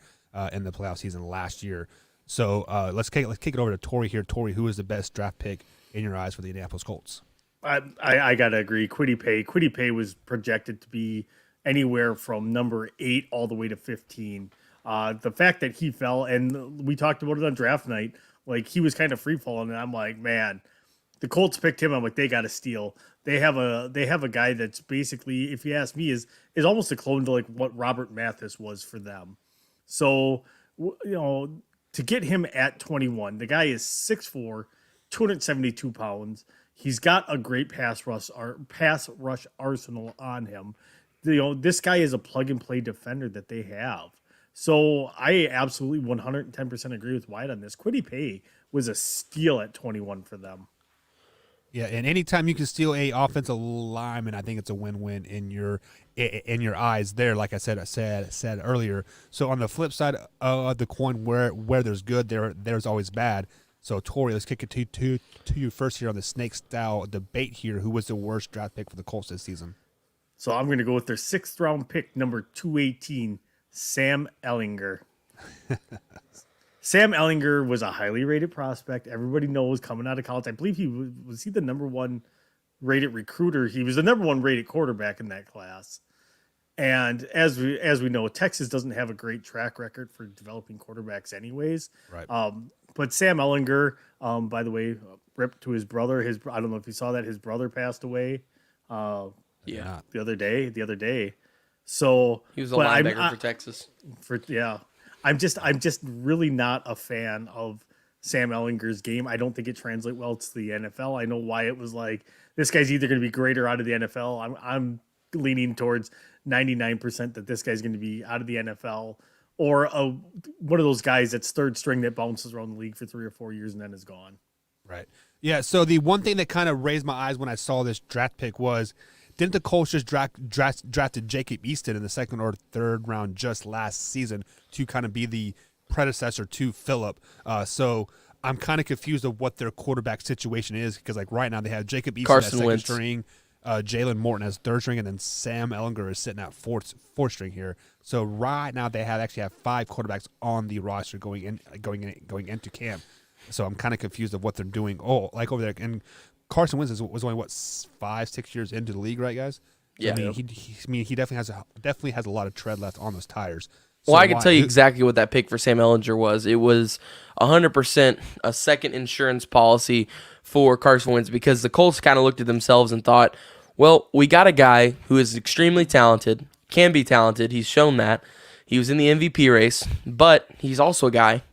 in the playoff season last year. So let's kick it over to Tori here. Tori, who is the best draft pick in your eyes for the Indianapolis Colts? I gotta agree. Kwity Paye was projected to be anywhere from number 8 all the way to 15. The fact that he fell, and we talked about it on draft night, like he was kind of free falling, and I'm like, man, the Colts picked him. I'm like, they got to steal. They have a guy that's basically, if you ask me, is almost a clone to like what Robert Mathis was for them. So to get him at 21, the guy is 6'4", 272 pounds. He's got a great pass rush arsenal on him. This guy is a plug and play defender that they have. So I absolutely 110% agree with Wyatt on this. Kwity Paye was a steal at 21 for them. Yeah, and anytime you can steal a offensive lineman, I think it's a win-win in your eyes. There, like I said earlier. So on the flip side of the coin, where there's good, there's always bad. So Tori, let's kick it to you first here on the snake style debate here. Who was the worst draft pick for the Colts this season? So I'm going to go with their 6th round pick, number 218, Sam Ehlinger. Sam Ehlinger was a highly rated prospect. Everybody knows coming out of college. I believe he was the number 1 rated recruiter. He was the number 1 rated quarterback in that class. And as we know, Texas doesn't have a great track record for developing quarterbacks anyways. Right. But Sam Ehlinger, by the way, ripped to his brother. I don't know if you saw that. His brother passed away the other day. So he was a linebacker for Texas. I'm just really not a fan of Sam Ehlinger's game. I don't think it translates well to the NFL. I know why it was like, this guy's either going to be great or out of the NFL. I'm leaning towards 99% that this guy's going to be out of the NFL, or one of those guys that's third string that bounces around the league for 3 or 4 years and then is gone. Right. Yeah, so the one thing that kind of raised my eyes when I saw this draft pick was, didn't the Colts just drafted Jacob Easton in the 2nd or 3rd round just last season to kind of be the predecessor to Phillip? So I'm kind of confused of what their quarterback situation is, because like right now they have Jacob Easton as 2nd string, Jalen Morton as 3rd string, and then Sam Ehlinger is sitting at fourth string here. So right now they actually have 5 quarterbacks on the roster going into camp. So I'm kind of confused of what they're doing. Oh, like over there, and Carson Wentz was only 5-6 years into the league, right, guys? Yeah. He definitely has a lot of tread left on those tires. Well, I can tell you exactly what that pick for Sam Ehlinger was. It was 100% a second insurance policy for Carson Wentz, because the Colts kind of looked at themselves and thought, well, we got a guy who is extremely talented, can be talented. He's shown that. He was in the MVP race, but he's also a guy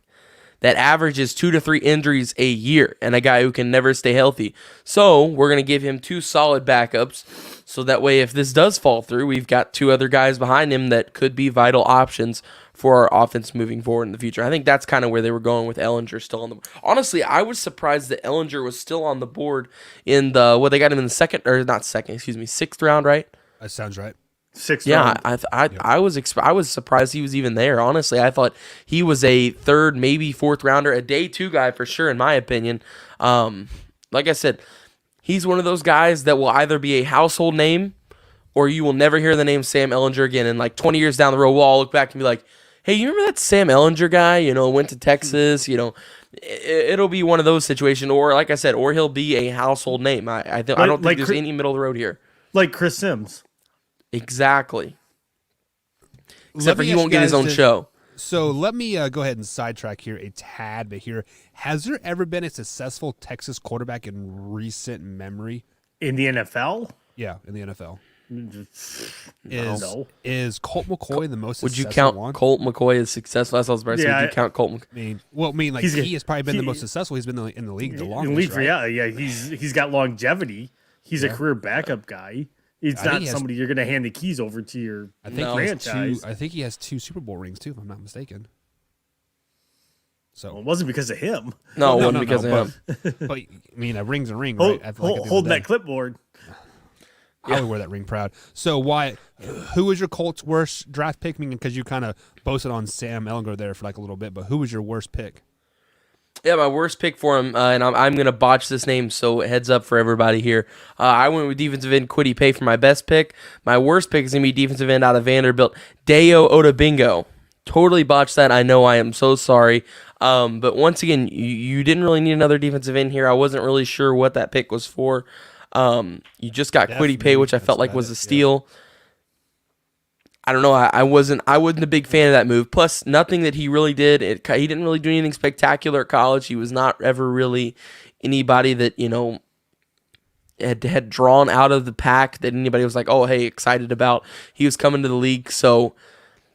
that averages 2 to 3 injuries a year, and a guy who can never stay healthy. So we're going to give him 2 solid backups, so that way if this does fall through, we've got 2 other guys behind him that could be vital options for our offense moving forward in the future. I think that's kind of where they were going with Ehlinger still on the board. Honestly, I was surprised that Ehlinger was still on the board in they got him in the 6th round, right? That sounds right. 6th round. Yeah, I was surprised he was even there. Honestly, I thought he was a 3rd, maybe 4th rounder, a day 2 guy for sure, in my opinion. Like I said, he's one of those guys that will either be a household name, or you will never hear the name Sam Ehlinger again. And like 20 years down the road, we'll all look back and be like, hey, you remember that Sam Ehlinger guy? Went to Texas. It'll be one of those situations, or like I said, or he'll be a household name. I don't think there's any middle of the road here. Like Chris Sims. Exactly. Except for he won't get his own show. So let me go ahead and sidetrack here a tad bit here. Has there ever been a successful Texas quarterback in recent memory? In the NFL? Yeah, in the NFL. No. Is Colt McCoy the most successful Would you count one? Colt McCoy as successful? That's what I was about to say. Would you count Colt McCoy? He has probably been the most successful. He's been in the league the longest. Right? Yeah. He's got longevity. He's a career backup guy. It's not somebody you're going to hand the keys over to your franchise. I think he has 2 Super Bowl rings too, if I'm not mistaken. So it wasn't because of him. No, it wasn't because of him. But I mean, a ring's a ring, right? Holding that clipboard. I would wear that ring proud. So who was your Colts' worst draft pick? Because you kind of boasted on Sam Ehlinger there for like a little bit, but who was your worst pick? Yeah, my worst pick for him, and I'm going to botch this name, so heads up for everybody here. I went with defensive end Kwity Paye for my best pick. My worst pick is going to be defensive end out of Vanderbilt, Dayo Odubingo. Totally botched that. I know. I am so sorry. But once again, you didn't really need another defensive end here. I wasn't really sure what that pick was for. You just got Kwity Paye, which I felt like was a steal. Yeah. I don't know. I wasn't a big fan of that move. Plus, nothing that he really did. He didn't really do anything spectacular at college. He was not ever really anybody that had drawn out of the pack that anybody was like, oh, hey, excited about. He was coming to the league, so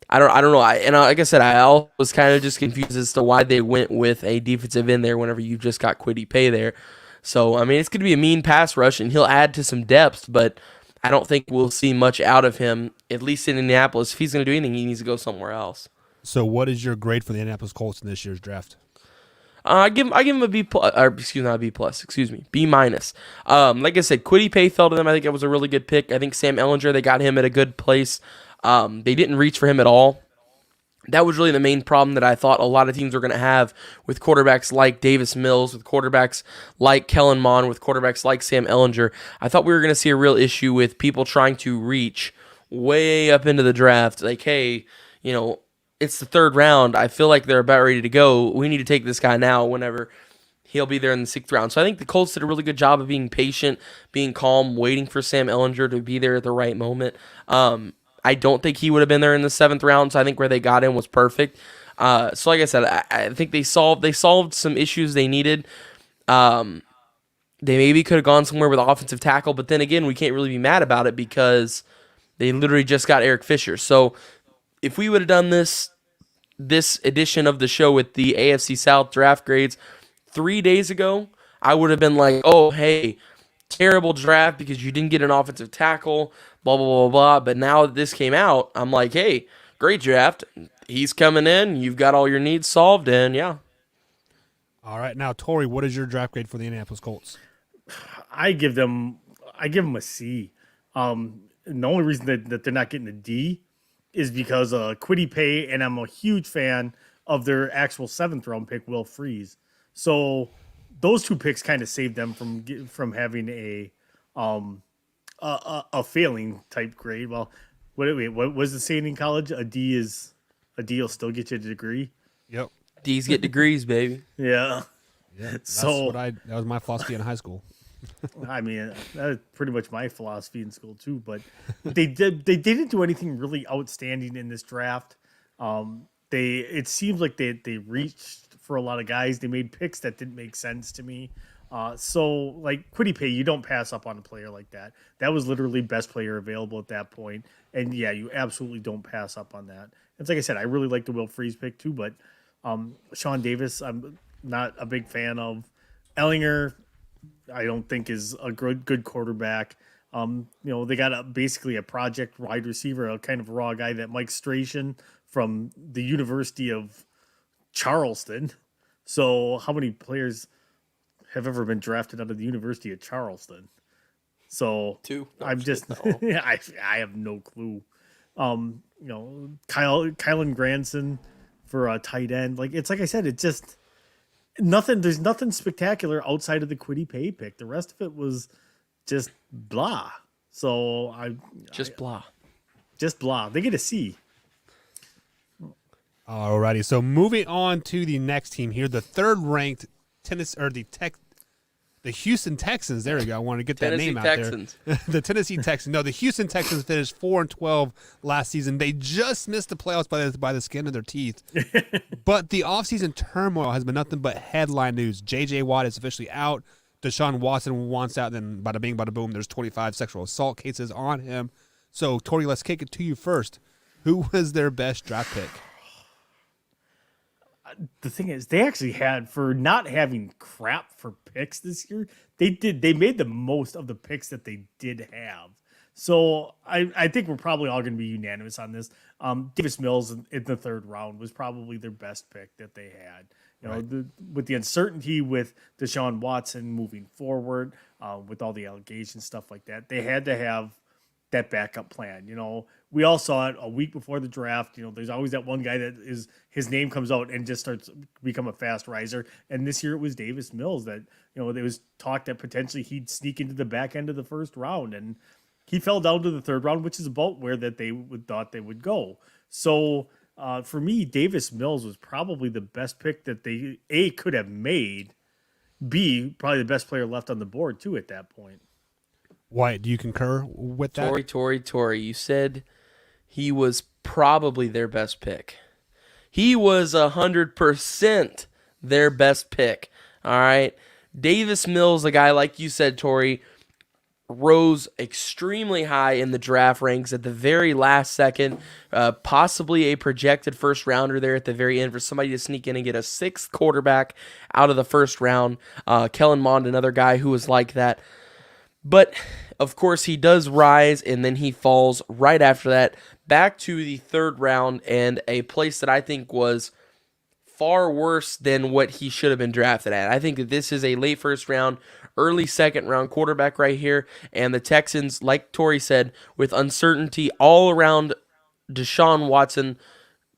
I don't know. Like I said, I was kind of just confused as to why they went with a defensive end there whenever you just got Kwity Paye there. So I mean, it's going to be a mean pass rush, and he'll add to some depth, but I don't think we'll see much out of him, at least in Indianapolis. If he's going to do anything, he needs to go somewhere else. So what is your grade for the Indianapolis Colts in this year's draft? I give him a B plus, or excuse me, not a B plus, excuse me, B minus. Like I said, Kwity Paye fell to them. I think it was a really good pick. I think Sam Ehlinger, they got him at a good place. They didn't reach for him at all. That was really the main problem that I thought a lot of teams were going to have with quarterbacks like Davis Mills, with quarterbacks like Kellen Mond, with quarterbacks like Sam Ehlinger. I thought we were going to see a real issue with people trying to reach way up into the draft. Like, hey, it's the third round. I feel like they're about ready to go. We need to take this guy now whenever he'll be there in the sixth round. So I think the Colts did a really good job of being patient, being calm, waiting for Sam Ehlinger to be there at the right moment. I don't think he would have been there in the seventh round, so I think where they got him was perfect. So like I said, I think they solved some issues they needed. They maybe could have gone somewhere with offensive tackle, but then again, we can't really be mad about it because they literally just got Eric Fisher. So if we would have done this edition of the show with the AFC South draft grades 3 days ago, I would have been like, oh, hey, terrible draft because you didn't get an offensive tackle, blah, blah, blah, blah. But now that this came out, I'm like, hey, great draft. He's coming in. You've got all your needs solved, and yeah. All right. Now, Tori, what is your draft grade for the Indianapolis Colts? I give them a C. The only reason that they're not getting a D is because Kwity Paye, and I'm a huge fan of their actual seventh round pick, Will Freeze. So those two picks kind of saved them from having a failing type grade. Well, what was the saying in college? A D will still get you a degree. Yep. D's get degrees, baby. Yeah. Yeah. So that was my philosophy in high school. I mean, that was pretty much my philosophy in school too. But they didn't do anything really outstanding in this draft. It seems like they reached for a lot of guys. They made picks that didn't make sense to me. So like Kwity Paye, you don't pass up on a player like that. That was literally best player available at that point. And yeah, you absolutely don't pass up on that. It's like I said, I really like the Will Freeze pick too, but Sean Davis, I'm not a big fan of. Ehlinger, I don't think is a good quarterback. They got basically a project wide receiver, a kind of raw guy, that Mike Strachan from the University of Charleston. So how many players have ever been drafted out of the University of Charleston? So Two. I'm just I have no clue. Kylan Granson for a tight end. Like I said, it's just nothing. There's nothing spectacular outside of the Kwity Paye pick. The rest of it was just blah. So blah. Just blah. They get a C. Alrighty, so moving on to the next team here, the third-ranked the Houston Texans. There we go. I wanted to get that name out Texans. there. The Tennessee Texans. No, the Houston Texans finished 4-12 last season. They just missed the playoffs by the skin of their teeth. But the offseason turmoil has been nothing but headline news. J.J. Watt is officially out. Deshaun Watson wants out. Then bada bing, bada boom, there's 25 sexual assault cases on him. So, Tori, let's kick it to you first. Who was their best draft pick? The thing is, they actually had, for not having crap for picks this year, they made the most of the picks that they did have. So I think we're probably all going to be unanimous on this. Davis Mills in the third round was probably their best pick that they had. With the uncertainty with Deshaun Watson moving forward, with all the allegations, stuff like that, they had to have that backup plan. We all saw it a week before the draft. There's always that one guy that his name comes out and just starts to become a fast riser. And this year it was Davis Mills that, there was talk that potentially he'd sneak into the back end of the first round, and he fell down to the third round, which is about where that they thought they would go. So for me, Davis Mills was probably the best pick that they could have made. B, probably the best player left on the board too at that point. Wyatt, do you concur with that? Tori, you said he was probably their best pick. He was 100% their best pick. All right. Davis Mills, a guy like you said, Tori, rose extremely high in the draft ranks at the very last second, possibly a projected first rounder there at the very end for somebody to sneak in and get a sixth quarterback out of the first round. Kellen Mond, another guy who was like that. But, of course, he does rise, and then he falls right after that back to the third round, and a place that I think was far worse than what he should have been drafted at. I think that this is a late first round, early second round quarterback right here. And the Texans, like Tori said, with uncertainty all around Deshaun Watson,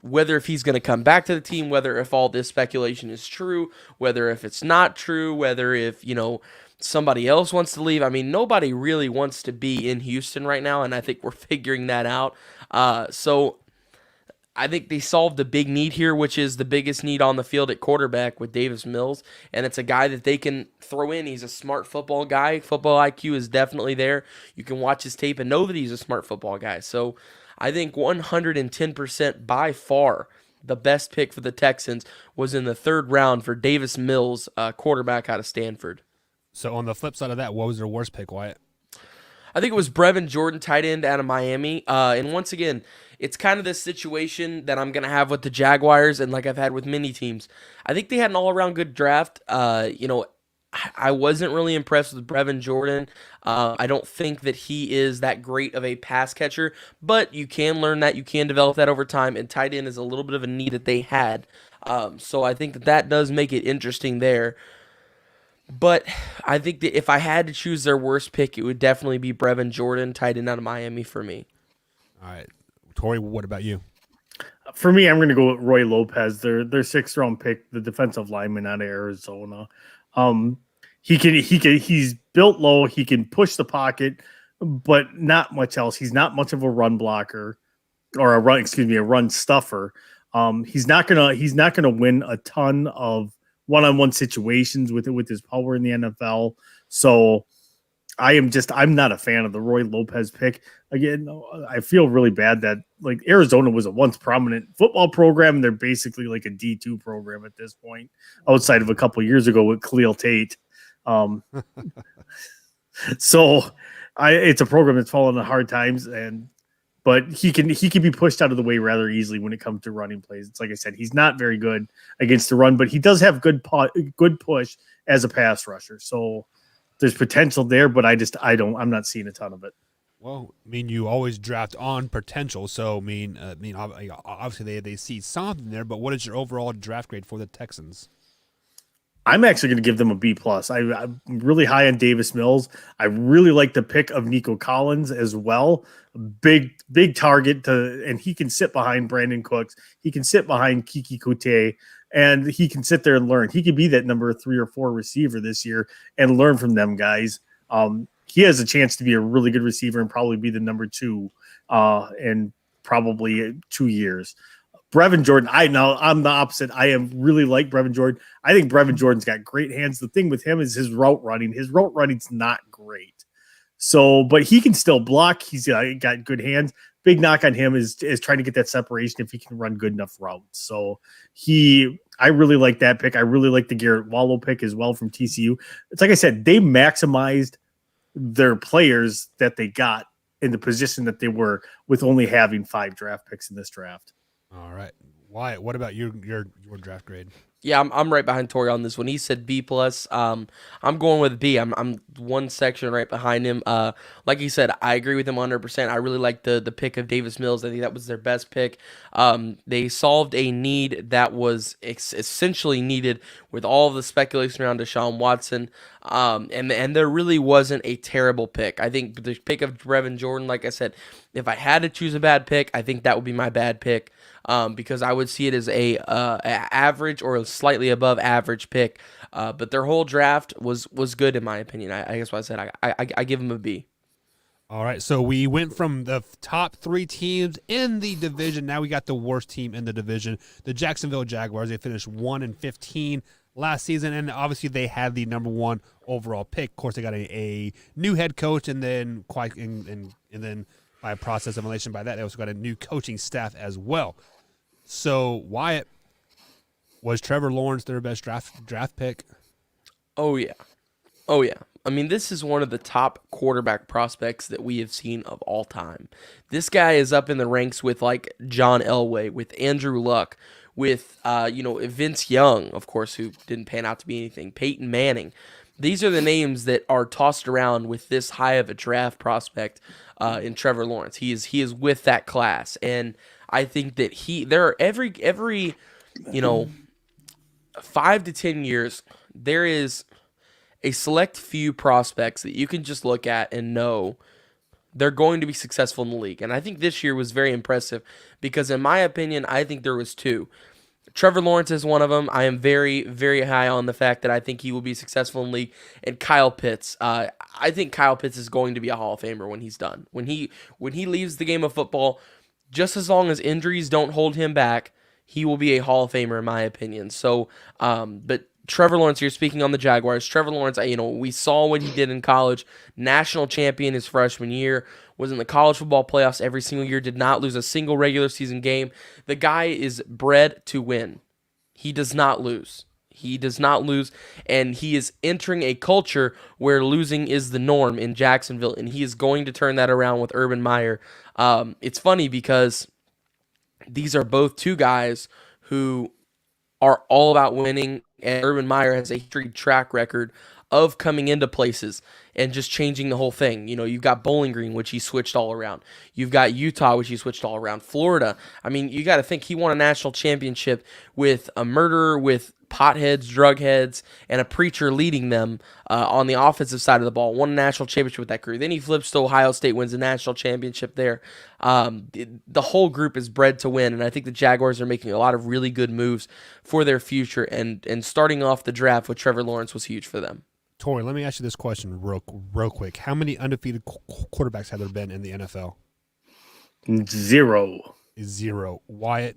whether if he's going to come back to the team, whether if all this speculation is true, whether if it's not true, whether if, somebody else wants to leave. I mean, nobody really wants to be in Houston right now, and I think we're figuring that out. So I think they solved the big need here, which is the biggest need on the field at quarterback with Davis Mills, and it's a guy that they can throw in. He's a smart football guy. Football IQ is definitely there. You can watch his tape and know that he's a smart football guy. So I think 110% by far the best pick for the Texans was in the third round for Davis Mills, quarterback out of Stanford. So on the flip side of that, what was their worst pick, Wyatt? I think it was Brevin Jordan, tight end out of Miami. And once again, it's kind of this situation that I'm going to have with the Jaguars and like I've had with many teams. I think they had an all-around good draft. I wasn't really impressed with Brevin Jordan. I don't think that he is that great of a pass catcher, but you can learn that. You can develop that over time, and tight end is a little bit of a need that they had. So I think that does make it interesting there. But I think that if I had to choose their worst pick, it would definitely be Brevin Jordan, tight end out of Miami for me. All right. Tori, what about you? For me, I'm going to go with Roy Lopez, their sixth round pick, the defensive lineman out of Arizona. He's built low. He can push the pocket, but not much else. He's not much of a run blocker or a run stuffer. He's not gonna win a ton of one-on-one situations with his power in the NFL. So I'm not a fan of the Roy Lopez pick. Again, I feel really bad that like Arizona was a once prominent football program. And they're basically like a D2 program at this point, outside of a couple of years ago with Khalil Tate. So it's a program that's fallen on hard times, but he can be pushed out of the way rather easily when it comes to running plays. It's like I said, he's not very good against the run, but he does have good push as a pass rusher. So there's potential there, but I'm not seeing a ton of it. Well, I mean, you always draft on potential. So, obviously they see something there, but what is your overall draft grade for the Texans? I'm actually going to give them a B+. I'm really high on Davis Mills. I really like the pick of Nico Collins as well. Big target and he can sit behind Brandon Cooks. He can sit behind Kiki Koute, and he can sit there and learn. He could be that number 3 or 4 receiver this year and learn from them guys. He has a chance to be a really good receiver and probably be the number 2 in probably 2 years. Brevin Jordan, I'm the opposite. I am really like Brevin Jordan. I think Brevin Jordan's got great hands. The thing with him is his route running. His route running's not great. So, but he can still block. He's got good hands. Big knock on him is trying to get that separation if he can run good enough routes. So I really like that pick. I really like the Garrett Wallow pick as well from TCU. It's like I said, they maximized their players that they got in the position that they were with only having 5 draft picks in this draft. All right. Wyatt, what about your draft grade? Yeah, I'm right behind Tori on this one. He said B+. I'm going with B. I'm one section right behind him. Like he said, I agree with him 100%. I really like the pick of Davis Mills. I think that was their best pick. They solved a need that was essentially needed with all of the speculation around Deshaun Watson. And there really wasn't a terrible pick. I think the pick of Brevin Jordan, like I said, if I had to choose a bad pick, I think that would be my bad pick. Because I would see it as a average or a slightly above average pick. But their whole draft was good in my opinion. I guess what I said. I give them a B. All right, so we went from the top 3 teams in the division. Now we got the worst team in the division, the Jacksonville Jaguars. They finished 1-15 last season, and obviously they had the number 1 overall pick. Of course, they got a new head coach, and then and then by a process of elimination by that, they also got a new coaching staff as well. So, Wyatt, was Trevor Lawrence their best draft pick? Oh, yeah. I mean, this is one of the top quarterback prospects that we have seen of all time. This guy is up in the ranks with, like, John Elway, with Andrew Luck, with, Vince Young, of course, who didn't pan out to be anything, Peyton Manning. These are the names that are tossed around with this high of a draft prospect in Trevor Lawrence. He is with that class, and I think that there are every 5 to 10 years, there is a select few prospects that you can just look at and know they're going to be successful in the league. And I think this year was very impressive because, in my opinion, I think there was two. Trevor Lawrence is one of them. I am very, very high on the fact that I think he will be successful in the league. And Kyle Pitts. I think Kyle Pitts is going to be a Hall of Famer when he's done. When he leaves the game of football, just as long as injuries don't hold him back, he will be a Hall of Famer in my opinion. So, but Trevor Lawrence, you're speaking on the Jaguars. Trevor Lawrence, we saw what he did in college. National champion his freshman year. Was in the college football playoffs every single year. Did not lose a single regular season game. The guy is bred to win. He does not lose. He does not lose, and he is entering a culture where losing is the norm in Jacksonville, and he is going to turn that around with Urban Meyer. It's funny because these are both two guys who are all about winning, and Urban Meyer has a track record of coming into places and just changing the whole thing. You've got Bowling Green, which he switched all around. You've got Utah, which he switched all around. Florida, you got to think he won a national championship with a murderer, with potheads, drug heads, and a preacher leading them on the offensive side of the ball. Won a national championship with that crew. Then he flips to Ohio State, wins a national championship there. The whole group is bred to win, and I think the Jaguars are making a lot of really good moves for their future, and starting off the draft with Trevor Lawrence was huge for them. Tori, let me ask you this question real quick. How many undefeated quarterbacks have there been in the NFL? Zero. Wyatt,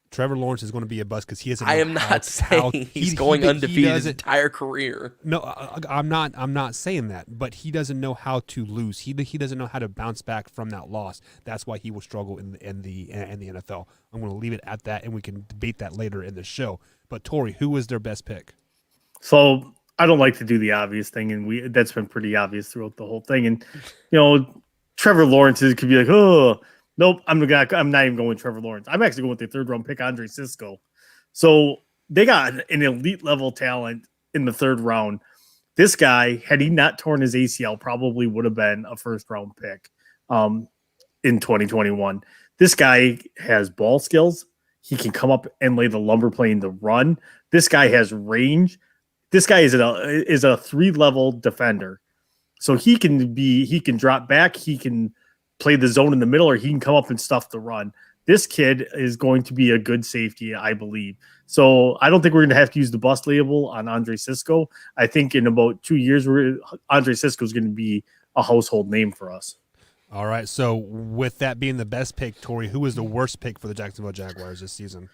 Trevor Lawrence is going to be a bust because he isn't. I am not saying he's going undefeated his entire career. No, I'm not. I'm not saying that. But he doesn't know how to lose. He doesn't know how to bounce back from that loss. That's why he will struggle in the NFL. I'm going to leave it at that, and we can debate that later in the show. But Tori, who was their best pick? So I don't like to do the obvious thing, and that's been pretty obvious throughout the whole thing. And Trevor Lawrence could be like, oh, nope, I'm not even going with Trevor Lawrence. I'm actually going with the third round pick, Andre Sisco. So they got an elite level talent in the third round. This guy, had he not torn his ACL, probably would have been a first round pick in 2021. This guy has ball skills. He can come up and lay the lumber playing the run. This guy has range. This guy is a 3-level defender. So he can drop back, he can play the zone in the middle, or he can come up and stuff the run. This kid is going to be a good safety, I believe. So I don't think we're going to have to use the bust label on Andre Sisco. I think in about 2 years, Andre Sisco is going to be a household name for us. All right. So with that being the best pick, Tori, who was the worst pick for the Jacksonville Jaguars this season?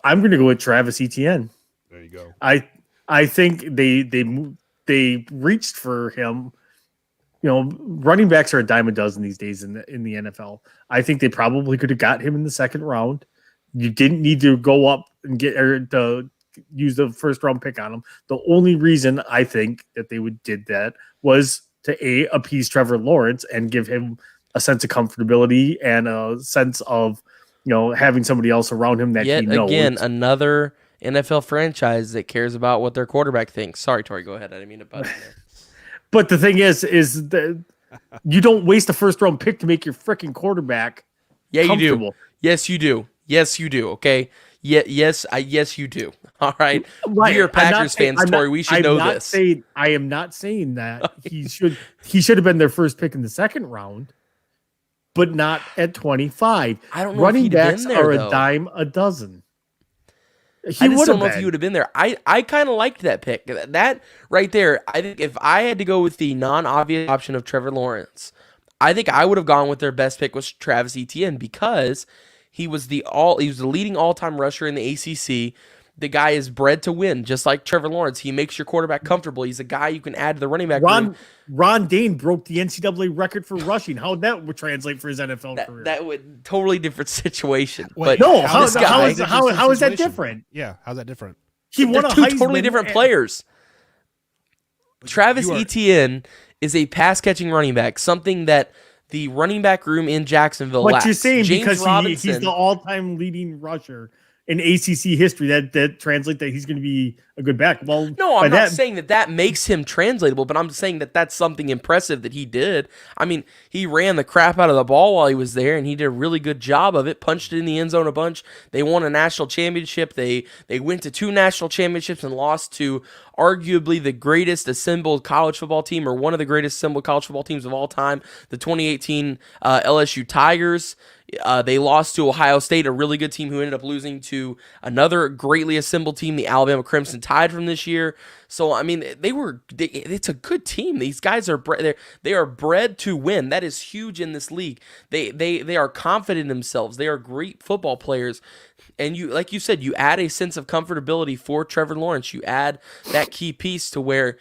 I'm going to go with Travis Etienne. There you go. I think they reached for him. Running backs are a dime a dozen these days in the NFL. I think they probably could have got him in the second round. You didn't need to go up and to use the first round pick on him. The only reason I think that they did that was to appease Trevor Lawrence and give him a sense of comfortability and a sense of having somebody else around him that he knows. Again, another NFL franchise that cares about what their quarterback thinks. Sorry, Tori, go ahead. I didn't mean to butt in there. But the thing is that you don't waste a first round pick to make your freaking quarterback comfortable. You do. Yes, you do. Yes, you do. Okay. Yes, you do. All right. We're Packers fans, Tori. We should know this. I am not saying that he should have been their first pick in the second round, but not at 25. I don't know. Running if backs been there, are though. a dime a dozen. I just don't know if he would have been there. I kind of liked that pick. That right there, I think if I had to go with the non-obvious option of Trevor Lawrence, I think I would have gone with their best pick was Travis Etienne because he was the leading all-time rusher in the ACC. The guy is bred to win, just like Trevor Lawrence. He makes your quarterback comfortable. He's a guy you can add to the running back room. Ron Dane broke the NCAA record for rushing. How that would translate for his NFL career? That would totally different situation. Wait, but no, how is that different? Yeah, how's that different? He won They're two totally different players. Travis Etienne is a pass-catching running back, something that the running back room in Jacksonville lacks. What you're saying James because Robinson, he's the all-time leading rusher. in ACC history that translate that he's going to be a good back. Well, no, I'm not saying that makes him translatable, but I'm saying that that's something impressive that he did. I mean, he ran the crap out of the ball while he was there, and he did a really good job of it. Punched it in the end zone a bunch. They won a national championship. They went to 2 national championships and lost to arguably the greatest assembled college football team, or one of the greatest assembled college football teams of all time, the 2018 LSU Tigers. They lost to Ohio State, a really good team who ended up losing to another greatly assembled team, the Alabama Crimson Tide from this year. So, I mean, it's a good team. These guys are they are bred to win. That is huge in this league. They are confident in themselves. They are great football players. And you, like you said, you add a sense of comfortability for Trevor Lawrence. You add that key piece to where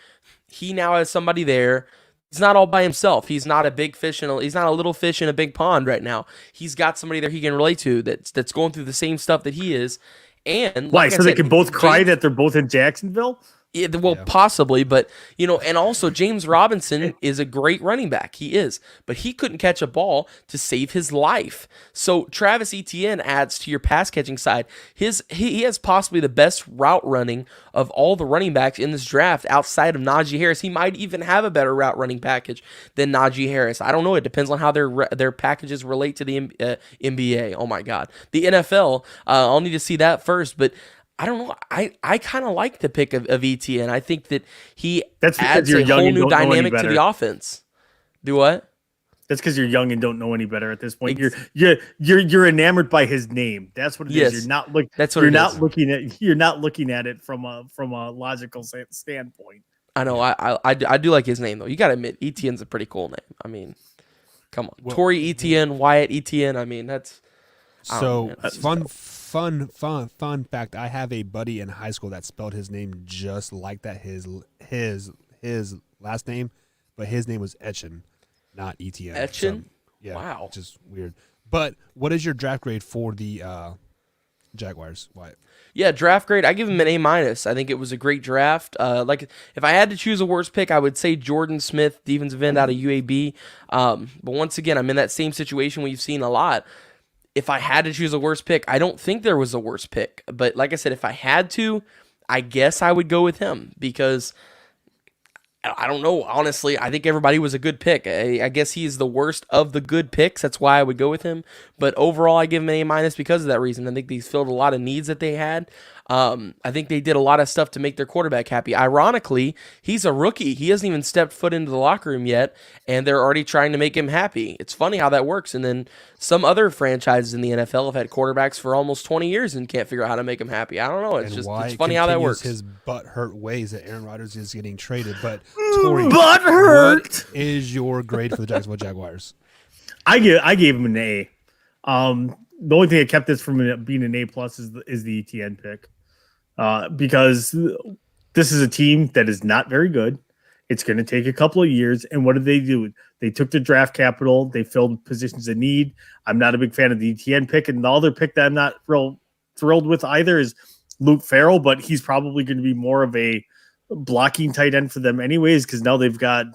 he now has somebody there. He's not all by himself. He's not he's not a little fish in a big pond right now. He's got somebody there he can relate to that's going through the same stuff that he is. And why? So they can both cry that they're both in Jacksonville? Yeah, well, possibly, but and also James Robinson is a great running back. He is, but he couldn't catch a ball to save his life. So Travis Etienne adds to your pass catching side. He has possibly the best route running of all the running backs in this draft outside of Najee Harris. He might even have a better route running package than Najee Harris. I don't know. It depends on how their packages relate to the NBA. Oh my God, the NFL. I'll need to see that first, but I don't know. I kind of like the pick of ETN. I think that he adds a whole new dynamic to the offense. Do what? That's because you're young and don't know any better at this point. You're enamored by his name. That's what it is. You're not You're not looking at it from a logical standpoint. I know. I do like his name though. You got to admit, ETN's a pretty cool name. I mean, come on, Torrey Etienne, Wyatt Etienne. I mean, that's Fun fact. I have a buddy in high school that spelled his name just like that. His last name, but his name was Etchen, not Etienne. Etchen? So, yeah. Wow. Just weird. But what is your draft grade for the Jaguars, Wyatt? Yeah, draft grade, I give him an A-. I think it was a great draft. Like, if I had to choose a worst pick, I would say Jordan Smith, defensive end out of UAB. But once again, I'm in that same situation we've seen a lot. If I had to choose a worst pick, I don't think there was a worst pick. But like I said, if I had to, I guess I would go with him because I don't know. Honestly, I think everybody was a good pick. I guess he's the worst of the good picks. That's why I would go with him. But overall, I give him an A- because of that reason. I think he's filled a lot of needs that they had. I think they did a lot of stuff to make their quarterback happy. Ironically, he's a rookie. He hasn't even stepped foot into the locker room yet, and they're already trying to make him happy. It's funny how that works. And then some other franchises in the NFL have had quarterbacks for almost 20 years and can't figure out how to make them happy. I don't know. It's funny how that works. His butt hurt ways that Aaron Rodgers is getting traded. But Torrey, butt hurt. What is your grade for the Jacksonville Jaguars? I gave him an A. The only thing that kept this from being an A+ is the ETN pick. Because this is a team that is not very good. It's going to take a couple of years. And what did they do? They took the draft capital. They filled positions of need. I'm not a big fan of the ETN pick. And the other pick that I'm not real thrilled with either is Luke Farrell, but he's probably going to be more of a blocking tight end for them anyways, because now they've got,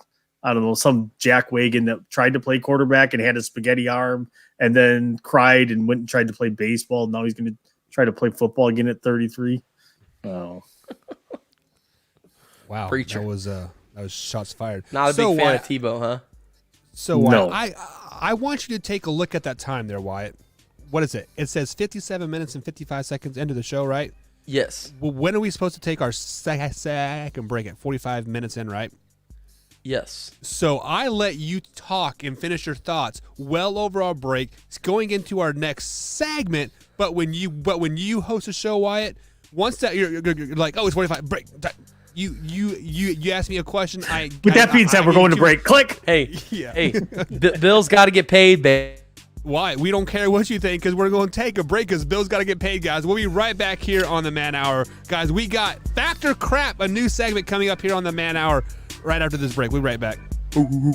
I don't know, some jackwagon that tried to play quarterback and had a spaghetti arm and then cried and went and tried to play baseball. Now he's going to try to play football again at 33. Oh, wow! Preacher. That was shots fired. Not a big fan of Tebow, huh? So no. I want you to take a look at that time there, Wyatt. What is it? It says 57 minutes and 55 seconds into the show, right? Yes. Well, when are we supposed to take our second break? At 45 minutes in, right? Yes. So I let you talk and finish your thoughts well over our break. It's going into our next segment. But when you host a show, Wyatt. Once that you're like, oh, it's 45 break. You asked me a question. With that being said, we're going to break. Click. Hey, Bill's got to get paid, babe. Why? We don't care what you think because we're going to take a break because Bill's got to get paid, guys. We'll be right back here on the Man Hour, guys. We got Factor Crap, a new segment coming up here on the Man Hour right after this break. We'll be right back. Ooh.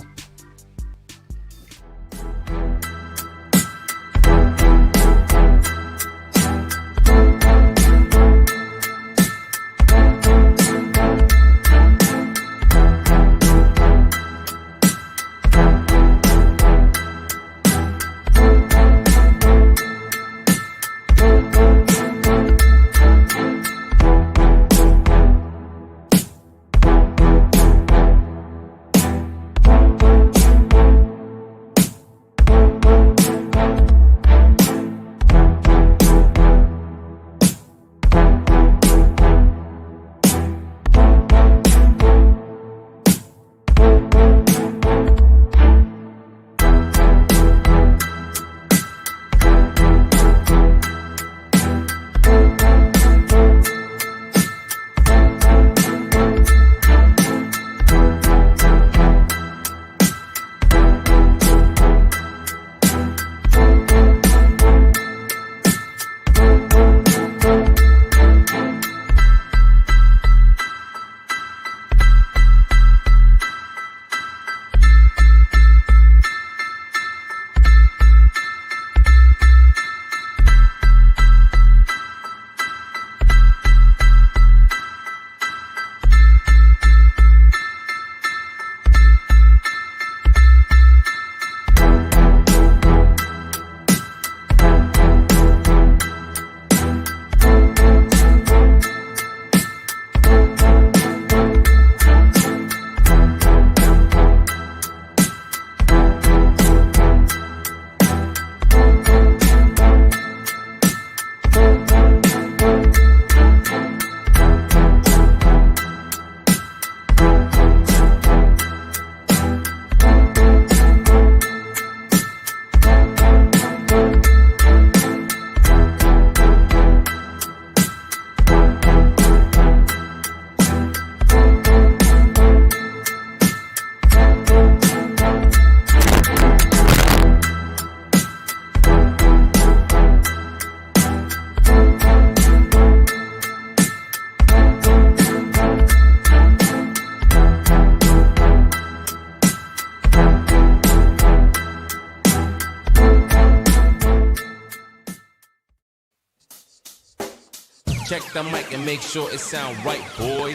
check the mic and make sure it sound right, boys.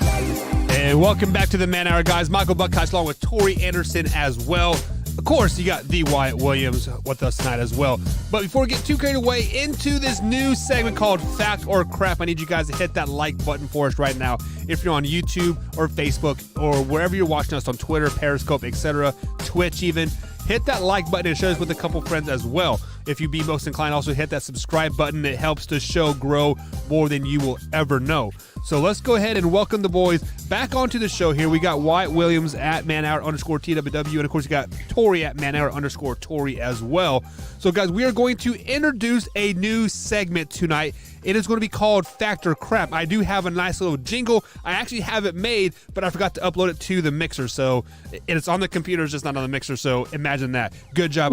And welcome back to the Man Hour, guys. Michael Buckhouse along with Tori Anderson as well. Of course, you got the Wyatt Williams with us tonight as well. But before we get too carried away into this new segment called Fact or Crap, I need you guys to hit that like button for us right now. If you're on YouTube or Facebook or wherever you're watching us on Twitter, Periscope, etc., Twitch even, hit that like button and share us with a couple friends as well. If you be most inclined, also hit that subscribe button. It helps the show grow more than you will ever know. So let's go ahead and welcome the boys back onto the show here. We got Wyatt Williams at manhour_TWW, and of course you got Tori at manhour_Tori as well. So guys, we are going to introduce a new segment tonight. It is going to be called Fact or Crap. I do have a nice little jingle. I actually have it made, but I forgot to upload it to the mixer. So it's on the computer, it's just not on the mixer. So imagine that. Good job,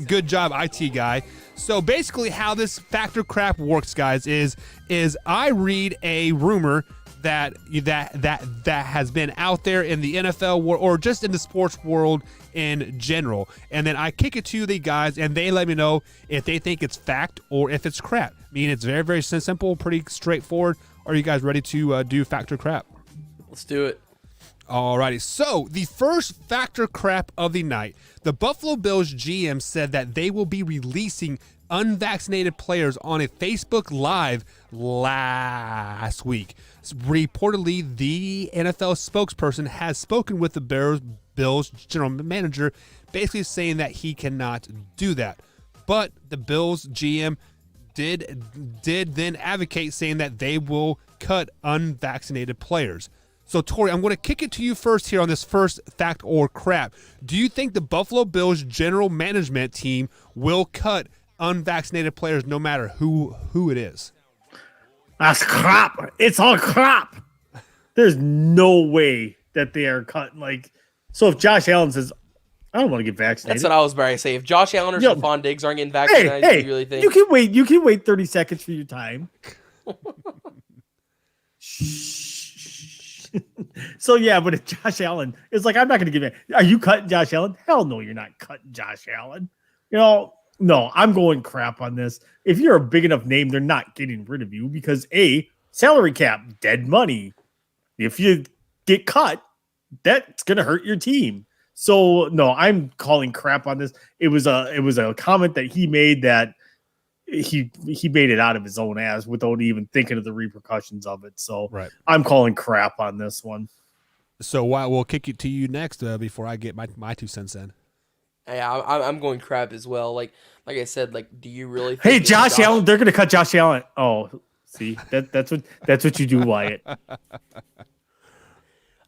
good job, IT guy. So basically how this Fact or Crap works, guys, is I read a rumor that has been out there in the NFL or just in the sports world in general, and then I kick it to the guys, and they let me know if they think it's fact or if it's crap. I mean, it's very, very simple, pretty straightforward. Are you guys ready to do Fact or Crap? Let's do it. Alrighty, so the first Fact or Crap of the night. The Buffalo Bills GM said that they will be releasing unvaccinated players on a Facebook Live last week. Reportedly, the NFL spokesperson has spoken with the Bills general manager, basically saying that he cannot do that. But the Bills GM did then advocate, saying that they will cut unvaccinated players. So, Tori, I'm going to kick it to you first here on this first Fact or Crap. Do you think the Buffalo Bills general management team will cut unvaccinated players no matter who it is? That's crap. It's all crap. There's no way that they are cutting. So if Josh Allen says, I don't want to get vaccinated. That's what I was about to say. If Josh Allen or Stephon Diggs aren't getting vaccinated, hey, do you really think? You can wait 30 seconds for your time. So yeah, but if Josh Allen is like, I'm not going to give it. Are you cutting Josh Allen? Hell no, you're not cutting Josh Allen. No, I'm going crap on this. If you're a big enough name, they're not getting rid of you because salary cap, dead money. If you get cut, that's going to hurt your team. So no, I'm calling crap on this. It was a comment that he made that he made it out of his own ass without even thinking of the repercussions of it. So right. I'm calling crap on this one. So we'll kick it to you next before I get my 2 cents in. Yeah, I'm going crap as well. Like I said, do you really think Hey, Josh Allen, they're going to cut Josh Allen. Oh, see, that's what you do, Wyatt.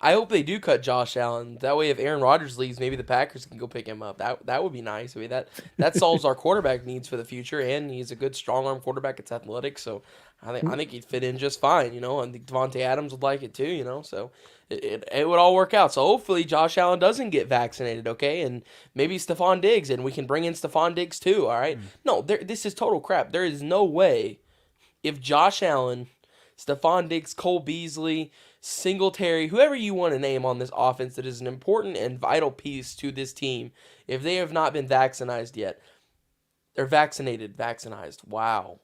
I hope they do cut Josh Allen. That way, if Aaron Rodgers leaves, maybe the Packers can go pick him up. That would be nice. I mean, that solves our quarterback needs for the future, and he's a good strong arm quarterback. It's athletic, so I think he'd fit in just fine. I think Devontae Adams would like it too. So it would all work out. So hopefully Josh Allen doesn't get vaccinated, okay, and maybe Stephon Diggs, and we can bring in Stephon Diggs too. All right, no, this is total crap. There is no way if Josh Allen, Stephon Diggs, Cole Beasley, Singletary, whoever you want to name on this offense that is an important and vital piece to this team, if they have not been vaccinated yet, they're vaccinated. Wow,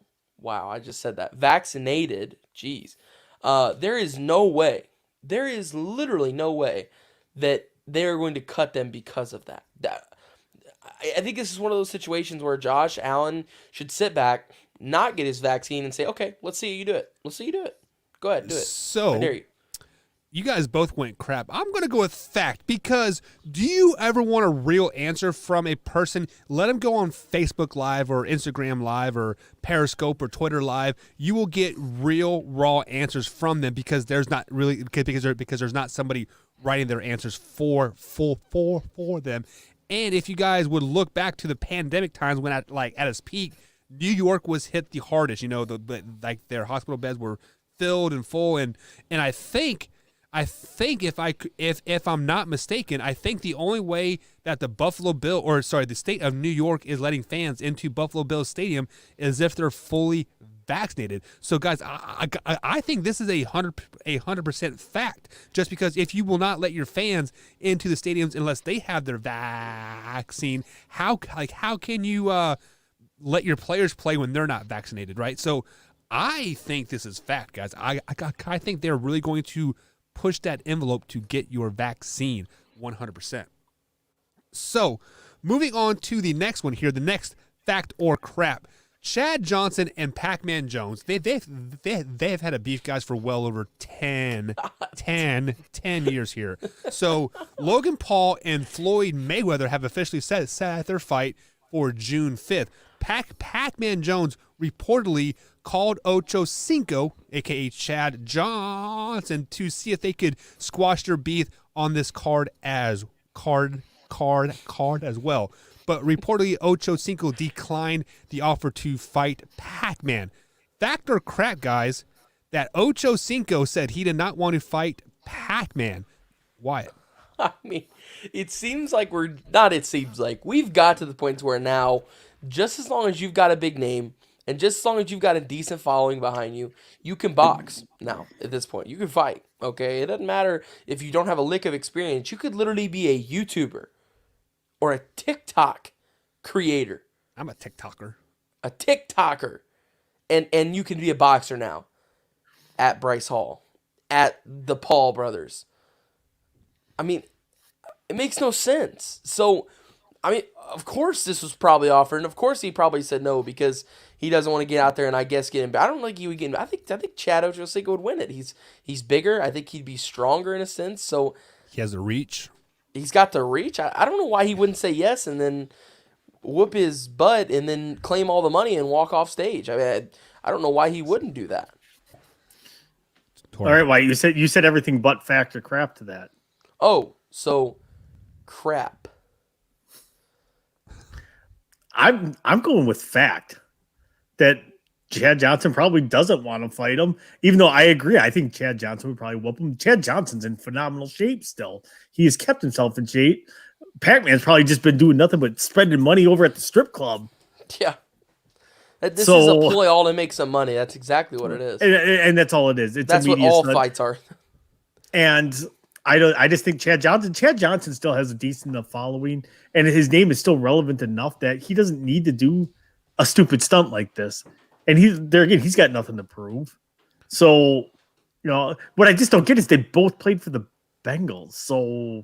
I just said that. Vaccinated, jeez. There is literally no way that they are going to cut them because of that. I think this is one of those situations where Josh Allen should sit back, not get his vaccine, and say, okay, let's see you do it. Go ahead, do it. So, I dare you. You guys both went crap. I'm going to go with fact because do you ever want a real answer from a person? Let them go on Facebook Live or Instagram Live or Periscope or Twitter Live. You will get real, raw answers from them because there's not really because there's not somebody writing their answers for them. And if you guys would look back to the pandemic times when at its peak, New York was hit the hardest. Their hospital beds were filled and full, and I think if I'm not mistaken, I think the only way that the state of New York is letting fans into Buffalo Bills Stadium is if they're fully vaccinated. So guys, I think this is 100% fact. Just because if you will not let your fans into the stadiums unless they have their vaccine, how can you let your players play when they're not vaccinated, right? So I think this is fact, guys. I think they're really going to push that envelope to get your vaccine 100%. So, moving on to the next one here, the next fact or crap. Chad Johnson and Pac-Man Jones, they've had a beef, guys, for well over 10 years here. So Logan Paul and Floyd Mayweather have officially set their fight for June 5th. Pac-Man Jones reportedly called Ocho Cinco, a.k.a. Chad Johnson, to see if they could squash their beef on this card as well. But reportedly, Ocho Cinco declined the offer to fight Pac-Man. Fact or crap, guys, that Ocho Cinco said he did not want to fight Pac-Man. Wyatt? I mean, it seems like we've got to the point where now, just as long as you've got a big name and just as long as you've got a decent following behind you, you can box now at this point. You can fight, okay? It doesn't matter if you don't have a lick of experience. You could literally be a YouTuber or a TikTok creator. I'm a TikToker. A TikToker. And you can be a boxer now at Bryce Hall, at the Paul brothers. I mean, it makes no sense. So, I mean, of course this was probably offered, and of course he probably said no because he doesn't want to get out there and I guess get him. I don't think he would get him. I think Chad Ochocinco would win it. He's bigger. I think he'd be stronger in a sense. So he has the reach. He's got the reach. I don't know why he wouldn't say yes and then whoop his butt and then claim all the money and walk off stage. I mean, I don't know why he wouldn't do that. All right, White, you said everything but fact or crap to that. Oh, so crap. I'm going with fact that Chad Johnson probably doesn't want to fight him, even though I agree. I think Chad Johnson would probably whoop him. Chad Johnson's in phenomenal shape still. He has kept himself in shape. Pac-Man's probably just been doing nothing but spending money over at the strip club. Yeah. This is a ploy all to make some money. That's exactly what it is. And that's all it is. That's what all fights are. And I just think Chad Johnson still has a decent enough following, and his name is still relevant enough that he doesn't need to do a stupid stunt like this. And he's got nothing to prove. So, what I just don't get is they both played for the Bengals. So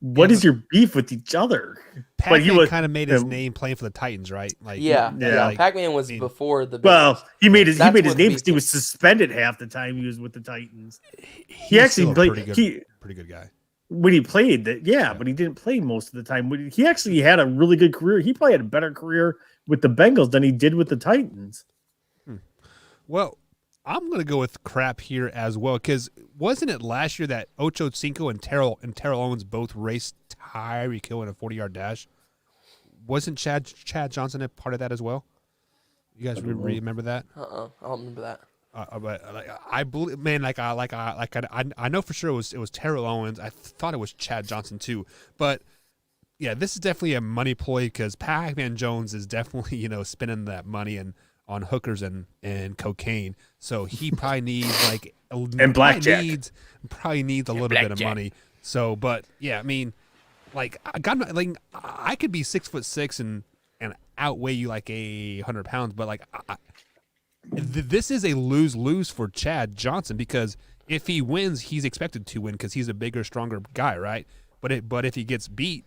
what is your beef with each other? Pac-Man kind of made his name playing for the Titans, right? Like, yeah. Like, Pac-Man was before the Bengals. Well, he made his name because he was suspended half the time he was with the Titans. He actually played pretty good guy. When he played that, but he didn't play most of the time. He actually had a really good career. He probably had a better career with the Bengals than he did with the Titans. Well, I'm going to go with crap here as well, because wasn't it last year that Ocho Cinco and Terrell Owens both raced Tyreek Hill in a 40-yard dash? Wasn't Chad Johnson a part of that as well? You guys remember that? I don't remember that. But I believe, man, I know for sure it was Terrell Owens. I thought it was Chad Johnson too, but yeah, this is definitely a money ploy because Pac-Man Jones is definitely spending that money on hookers and cocaine. So he probably needs and blackjack. Probably needs a little bit of money. So, but yeah, I mean, I could be 6'6" and outweigh you like 100 pounds, but this is a lose for Chad Johnson because if he wins, he's expected to win because he's a bigger, stronger guy, right? But if he gets beat,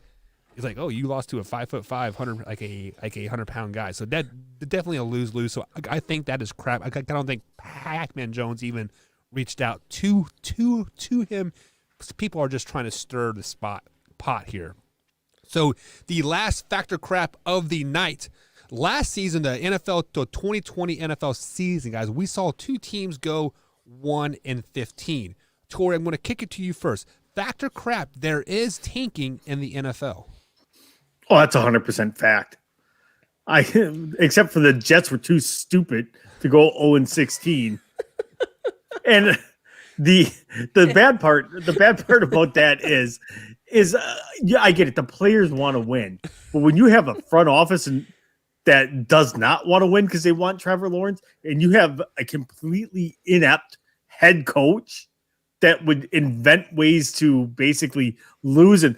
it's like, oh, you lost to a 5'5", 100-pound guy. So that definitely a lose. So I think that is crap. I don't think Pac-Man Jones even reached out to him. People are just trying to stir the pot here. So the last factor crap of the night. Last season, the 2020 NFL season, guys, we saw two teams go 1-15. Tori, I'm going to kick it to you first. Factor crap, there is tanking in the NFL. Oh, that's 100% fact. Except for the Jets were too stupid to go 0-16. And the bad part about that is I get it. The players want to win, but when you have a front office that does not want to win because they want Trevor Lawrence, and you have a completely inept head coach that would invent ways to basically lose, and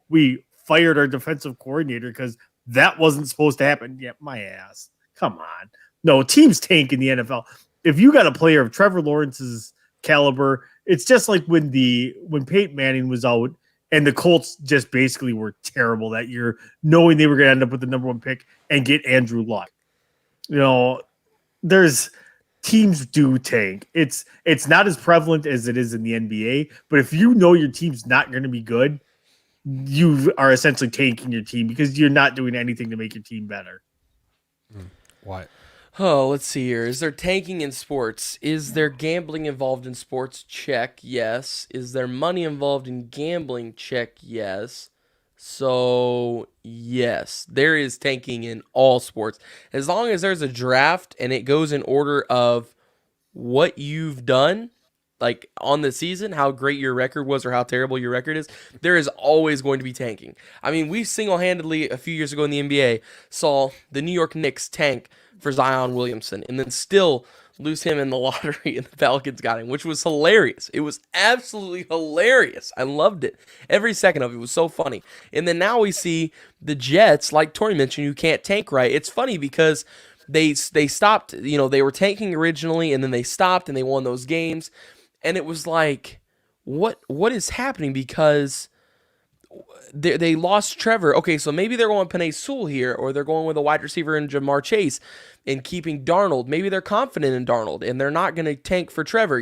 we fired our defensive coordinator because that wasn't supposed to happen. Yeah, my ass. Come on. No, teams tank in the NFL. If you got a player of Trevor Lawrence's caliber, it's just like when Peyton Manning was out and the Colts just basically were terrible that year, knowing they were going to end up with the number 1 pick and get Andrew Luck. There's teams do tank. It's not as prevalent as it is in the NBA, but if you know your team's not going to be good, you are essentially tanking your team because you're not doing anything to make your team better. Why? Oh, let's see here. Is there tanking in sports? Is there gambling involved in sports? Check, yes. Is there money involved in gambling? Check, yes. So, yes, there is tanking in all sports. As long as there's a draft and it goes in order of what you've done, like on the season, how great your record was or how terrible your record is, there is always going to be tanking. I mean, we single-handedly, a few years ago in the NBA, saw the New York Knicks tank for Zion Williamson and then still lose him in the lottery, and the Falcons got him, which was hilarious. It was absolutely hilarious. I loved it. Every second of it was so funny. And then now we see the Jets, like Tori mentioned, who can't tank right. It's funny because they stopped, they were tanking originally, and then they stopped, and they won those games. And it was like, what is happening? Because they lost Trevor. Okay, so maybe they're going Penei Sewell here, or they're going with a wide receiver in Jamar Chase and keeping Darnold. Maybe they're confident in Darnold, and they're not going to tank for Trevor.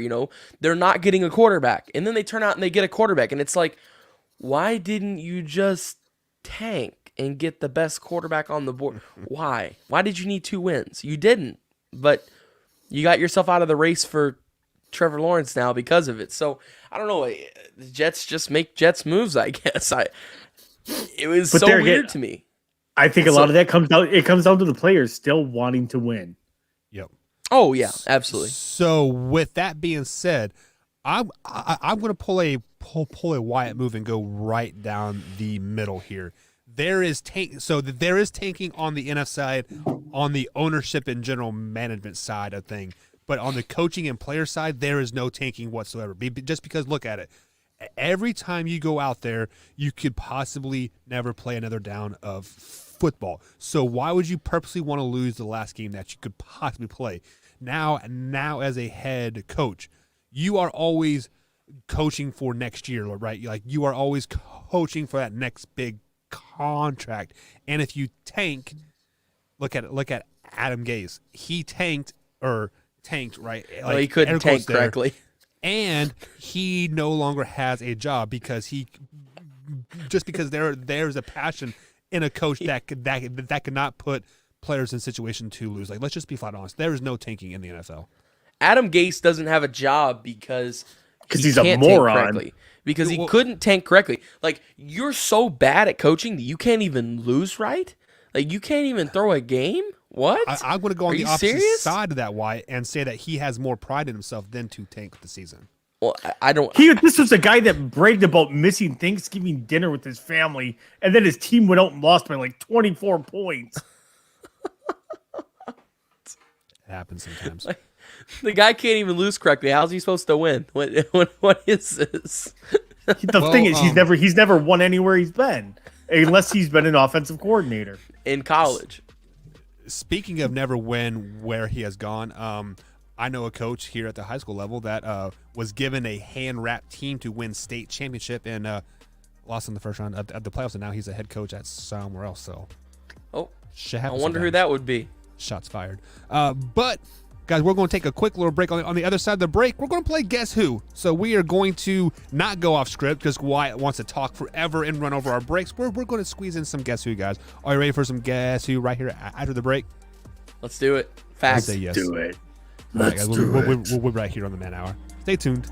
They're not getting a quarterback. And then they turn out and they get a quarterback. And it's like, why didn't you just tank and get the best quarterback on the board? Why? Why did you need 2 wins? You didn't. But you got yourself out of the race for Trevor Lawrence now because of it. So I don't know. The Jets just make Jets moves, I guess. It was so weird to me. I think a lot of that comes down to the players still wanting to win. Yep. Oh yeah, absolutely. So with that being said, I'm going to pull a Wyatt move and go right down the middle here. There is tanking on the NF side, on the ownership and general management side of thing. But on the coaching and player side, there is no tanking whatsoever. Just because, look at it. Every time you go out there, you could possibly never play another down of football. So why would you purposely want to lose the last game that you could possibly play? Now as a head coach, you are always coaching for next year, right? Like you are always coaching for that next big contract. And if you tank, look at Adam Gase. He tanked, right? Well, he couldn't tank correctly. And he no longer has a job because there's a passion in a coach that cannot put players in situation to lose. Like, let's just be flat honest. There is no tanking in the NFL. Adam Gase doesn't have a job because he's a moron. Because he couldn't tank correctly. Like, you're so bad at coaching that you can't even lose right? Like, you can't even throw a game? What? I'm going to go on the opposite serious? side of that, Wyatt, and say that he has more pride in himself than to tank the season. Well, I don't. This was a guy that bragged about missing Thanksgiving dinner with his family, and then his team went out and lost by like 24 points. It happens sometimes. The guy can't even lose correctly. How's he supposed to win? What is this? The thing is, he's never won anywhere he's been, unless he's been an offensive coordinator In college. Speaking of never win where he has gone, I know a coach here at the high school level that was given a hand-wrapped team to win state championship and lost in the first round of the playoffs, and now he's a head coach at somewhere else. So, I wonder who that would be. Shots fired. But, guys, we're going to take a quick little break. On the other side of the break, we're going to play Guess Who. So we are going to not go off script because Wyatt wants to talk forever and run over our breaks. We're going to squeeze in some Guess Who, guys. Are you ready for some Guess Who right here after the break? Let's do it. Facts. Say yes. Do it. All right, guys, we'll be right here on the Man Hour. Stay tuned.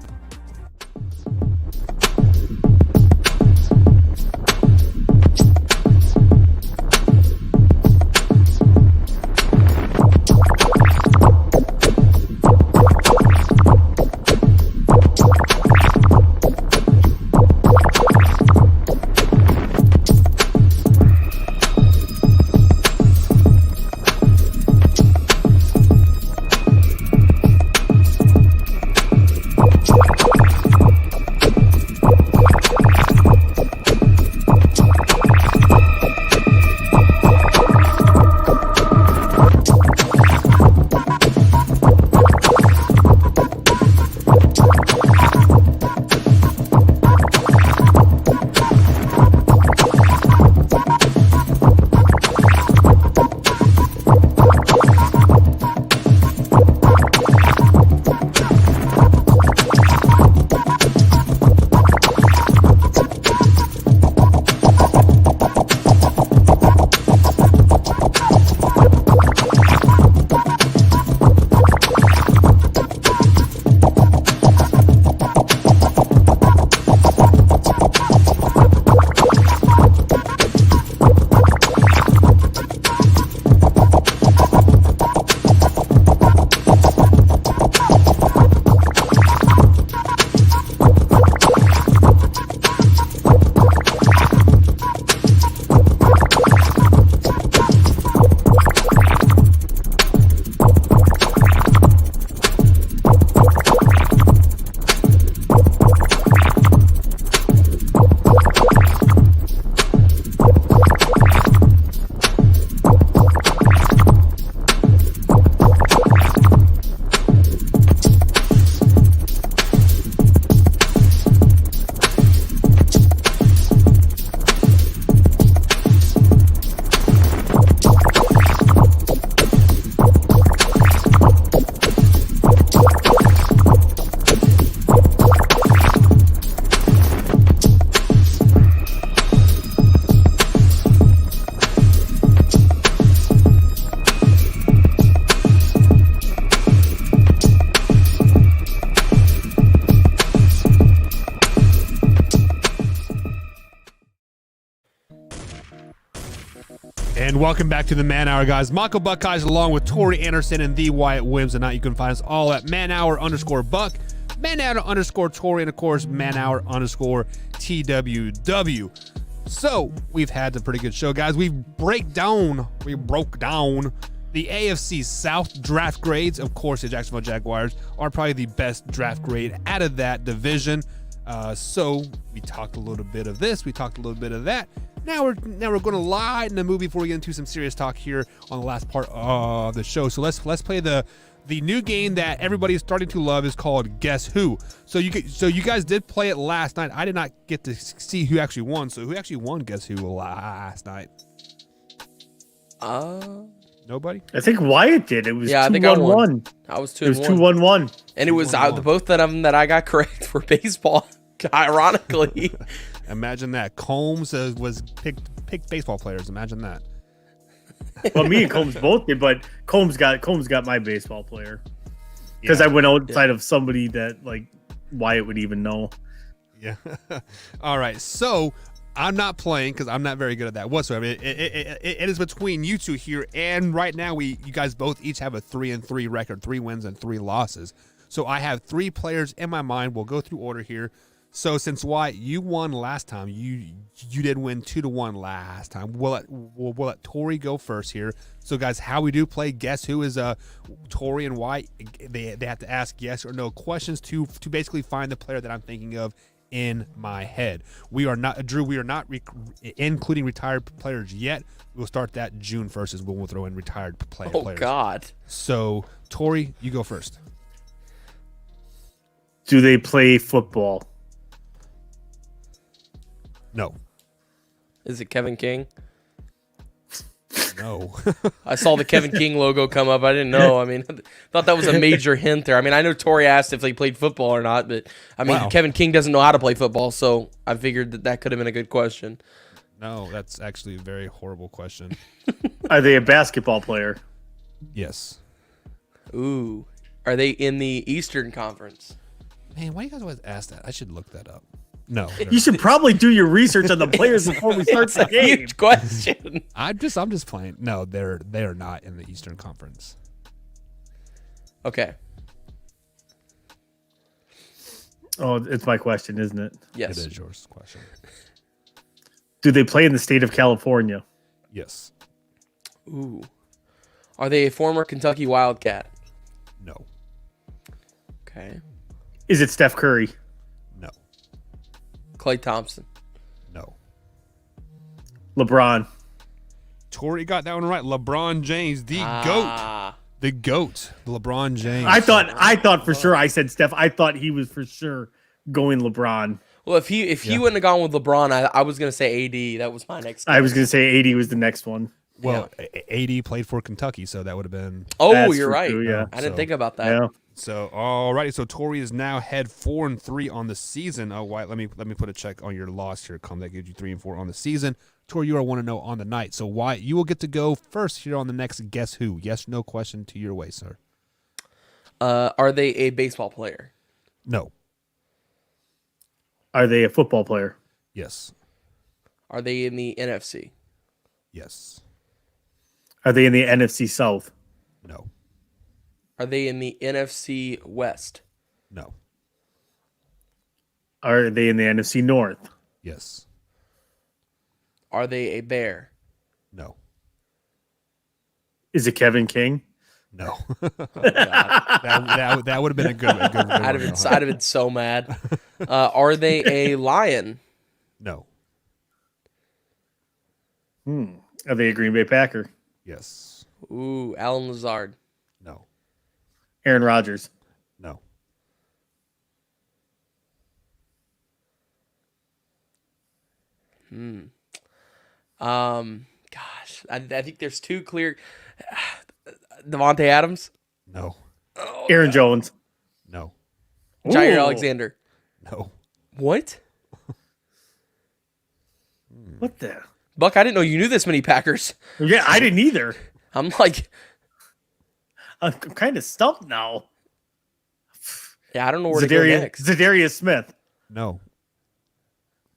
welcome back to the Man Hour, guys. Michael Buckeyes along with Tori Anderson and the Wyatt Williams. Tonight you can find us all at manhour_Buck, manhour_Tori, and of course manhour_TWW. So we've had a pretty good show, guys. We broke down the AFC South draft grades. Of course, the Jacksonville Jaguars are probably the best draft grade out of that division. So we talked a little bit of this, we talked a little bit of that. Now we're going to lighten the mood before we get into some serious talk here on the last part of the show. So let's play the new game that everybody is starting to love. Is called Guess Who. So you guys did play it last night. I did not get to see who actually won. So who actually won Guess Who last night? Nobody. I think Wyatt did. It was I think I won. 2-1-1. I was 2-1. It was 2-1-1. And it was both of them that I got correct for baseball. Ironically, imagine that. Combs was picked baseball players. Imagine that. Well, me and Combs both did, but Combs got my baseball player because I went outside of somebody that like Wyatt would even know. Yeah. All right. So I'm not playing because I'm not very good at that whatsoever. It is between you two here, and right now you guys both each have a 3-3 record, 3 wins and 3 losses. So I have 3 players in my mind. We'll go through order here. So since Wyatt, you won last time, you did win 2-1 last time. We'll let Tori go first here. So guys, how we do play Guess Who is Tori and Wyatt. They have to ask yes or no questions to basically find the player that I'm thinking of in my head. We are not, Drew, we are not including retired players yet. We'll start that June 1st is when we'll throw in retired players. Oh God. So Tori, you go first. Do they play football? No. Is it Kevin King? No. I saw the Kevin King logo come up. I didn't know. I mean, thought that was a major hint there. I mean, I know Tori asked if they played football or not, but I mean, Wow. Kevin King doesn't know how to play football, so I figured that could have been a good question. No, that's actually a very horrible question. Are they a basketball player? Yes. Ooh. Are they in the Eastern Conference? Man, why do you guys always ask that? I should look that up. No. You should probably do your research on the players before we start the It's a game. huge question. I'm just playing. No, they're not in the Eastern Conference. Okay. Oh, it's my question, isn't it? Yes. It is yours question. Do they play in the state of California? Yes. Ooh. Are they a former Kentucky Wildcat? No. Okay. Is it Steph Curry? No. Klay Thompson. No. LeBron? Tori got that one right. LeBron James, the GOAT. The GOAT. LeBron James. I thought for sure I said Steph. I thought he was for sure going LeBron. Well, if he wouldn't have gone with LeBron, I was gonna say AD. That was my next guess. I was going to say 80 was the next one. Well, AD played for Kentucky, so that would have been. Oh, That's you're for right. true, yeah. I didn't So, think about that. Yeah. So, alrighty. So Tori is now head 4-3 on the season. Oh, Wyatt, let me put a check on your loss here. Come, that gives you 3-4 on the season. Tori, you are 1-0 on the night. So Wyatt, you will get to go first here on the next Guess Who. Yes, no question to your way, sir. Are they a baseball player? No. Are they a football player? Yes. Are they in the NFC? Yes. Are they in the NFC South? No. Are they in the NFC West? No. Are they in the NFC North? Yes. Are they a Bear? No. Is it Kevin King? No. Oh, God. that would have been a good I'd have been so mad. Are they a Lion? No. Are they a Green Bay Packer? Yes. Ooh, Alan Lazard. No. Aaron Rodgers? No. Gosh, I think there's two clear. Devontae Adams, No. Aaron Jones? No. Jair Ooh. Alexander. No. What? What the? Buck, I didn't know you knew this many Packers. Yeah, I didn't either. I'm like, I'm kind of stumped now. yeah, I don't know where to go next. Zadarius Smith? No.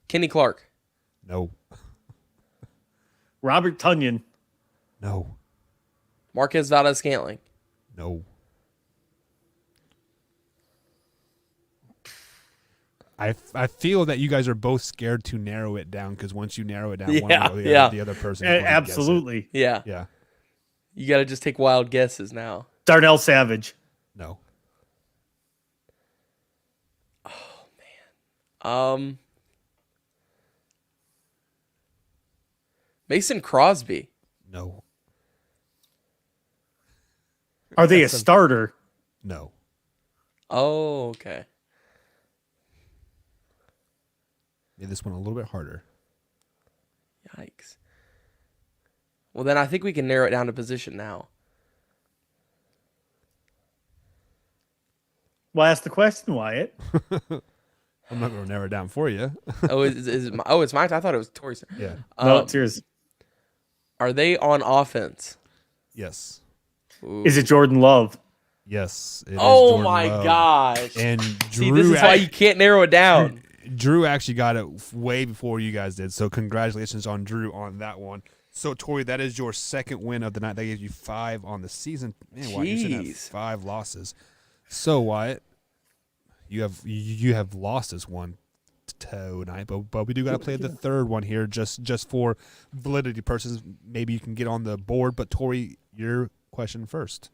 Kenny Clark. No. Robert Tunyon? No. Marquez Valdez-Scantling. No. I feel that you guys are both scared to narrow it down because once you narrow it down, one Yeah, or yeah. the other person is going to guess it. Absolutely. Yeah. Yeah. You got to just take wild guesses now. Darnell Savage. No. Mason Crosby. No. Are they a starter? No. Oh, okay. Made this one a little bit harder. Yikes. Well, then I think we can narrow it down to position now. Well, ask the question, Wyatt. I'm not going to narrow it down for you. Oh, it's mine. I thought it was Tori's. Yeah. No, it's yours. Are they on offense? Yes. Ooh. Is it Jordan Love? Yes. It is Oh Jordan my Love. gosh. And See, Drew, this is why you can't narrow it down. Drew actually got it way before you guys did. So congratulations on Drew on that one. So Tori, that is your second win of the night. That gives you 5 on the season. Man, Wyatt, you should have Jeez. 5 losses. So Wyatt, you have lost this one tonight, but we do got to play the third one here just for validity purposes. Maybe you can get on the board. But Tori, your question first.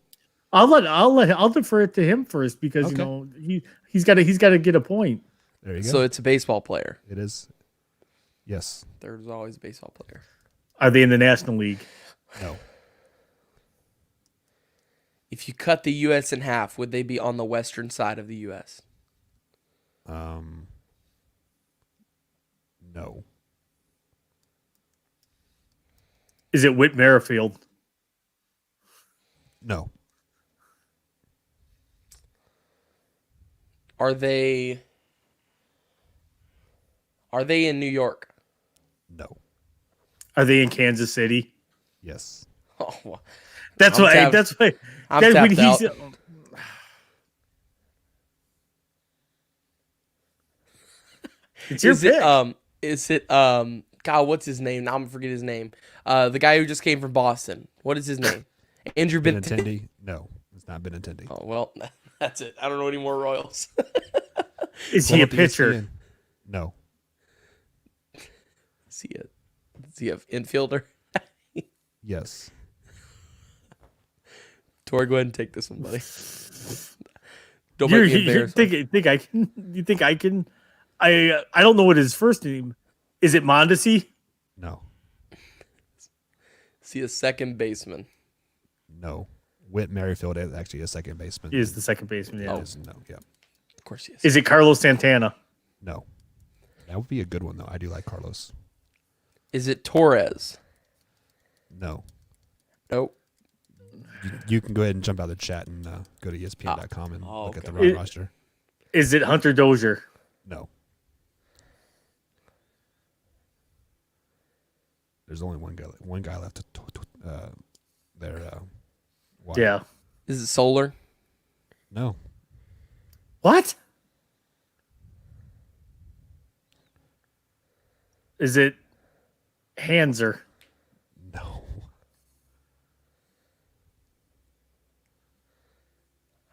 I'll defer it to him first because Okay. you know he's got to get a point. There you go. So it's a baseball player. It is. Yes. There's always a baseball player. Are they in the National League? No. If you cut the U.S. in half, would they be on the western side of the U.S.? No. Is it Whit Merrifield? No. Are they in New York? No. Are they in Kansas City? Yes. Oh, well, That's I'm why. tapped. That's why. I'm That's when tapped he's. out. It's your pick. Is it God, what's his name? Now I'm gonna forget his name. The guy who just came from Boston. What is his name? Andrew Benintendi. Benintendi? No. It's not Benintendi. Oh well, that's it. I don't know any more Royals. Is he a pitcher? No. Is he an infielder? Yes. Tori, go ahead and take this one, buddy. Don't make me embarrassed. You think I can? I don't know what his first name. Is it Mondesi? No. See a second baseman. No. Whit Merrifield is actually a second baseman. He is the second baseman. Yeah. It is no. Yeah. Of course he is. Is it Carlos Santana? No. That would be a good one though. I do like Carlos. Is it Torres? No. Nope. You can go ahead and jump out of the chat and go to ESPN.com and look at the okay. roster. Is it Hunter Dozier? No. There's only one guy left. There. Wyatt. Yeah. Is it Solar? No. What? Is it Hanser? No.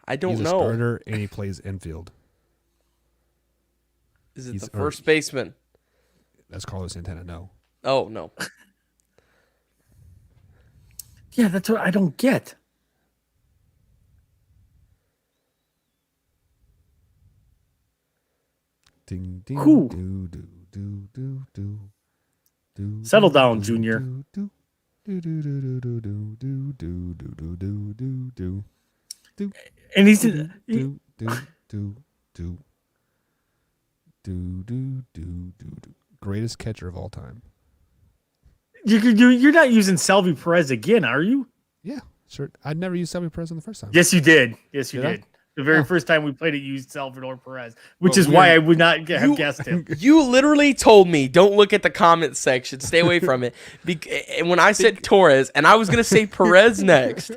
I don't He's a know. starter and he plays infield. Is it He's the first baseman? That's Carlos Santana. No. Oh no. Yeah, that's what I don't get. Ding ding. Who? Do do do do do. Do, Settle do, down, do, Junior. Do do do do do do do do do do do do do do. And he's Do do do do do do do do. Greatest catcher of all time. you're not using Salvi Perez again, are you? Yeah, sure. I'd never used Salvi Perez on the first time. Yes, you did. Yes, you Did I? did. The very Oh. first time we played it, you used Salvador Perez, which Well, is why I would not have guessed him. You literally told me don't look at the comment section. Stay away from it. And when I said Torres, and I was gonna say Perez next.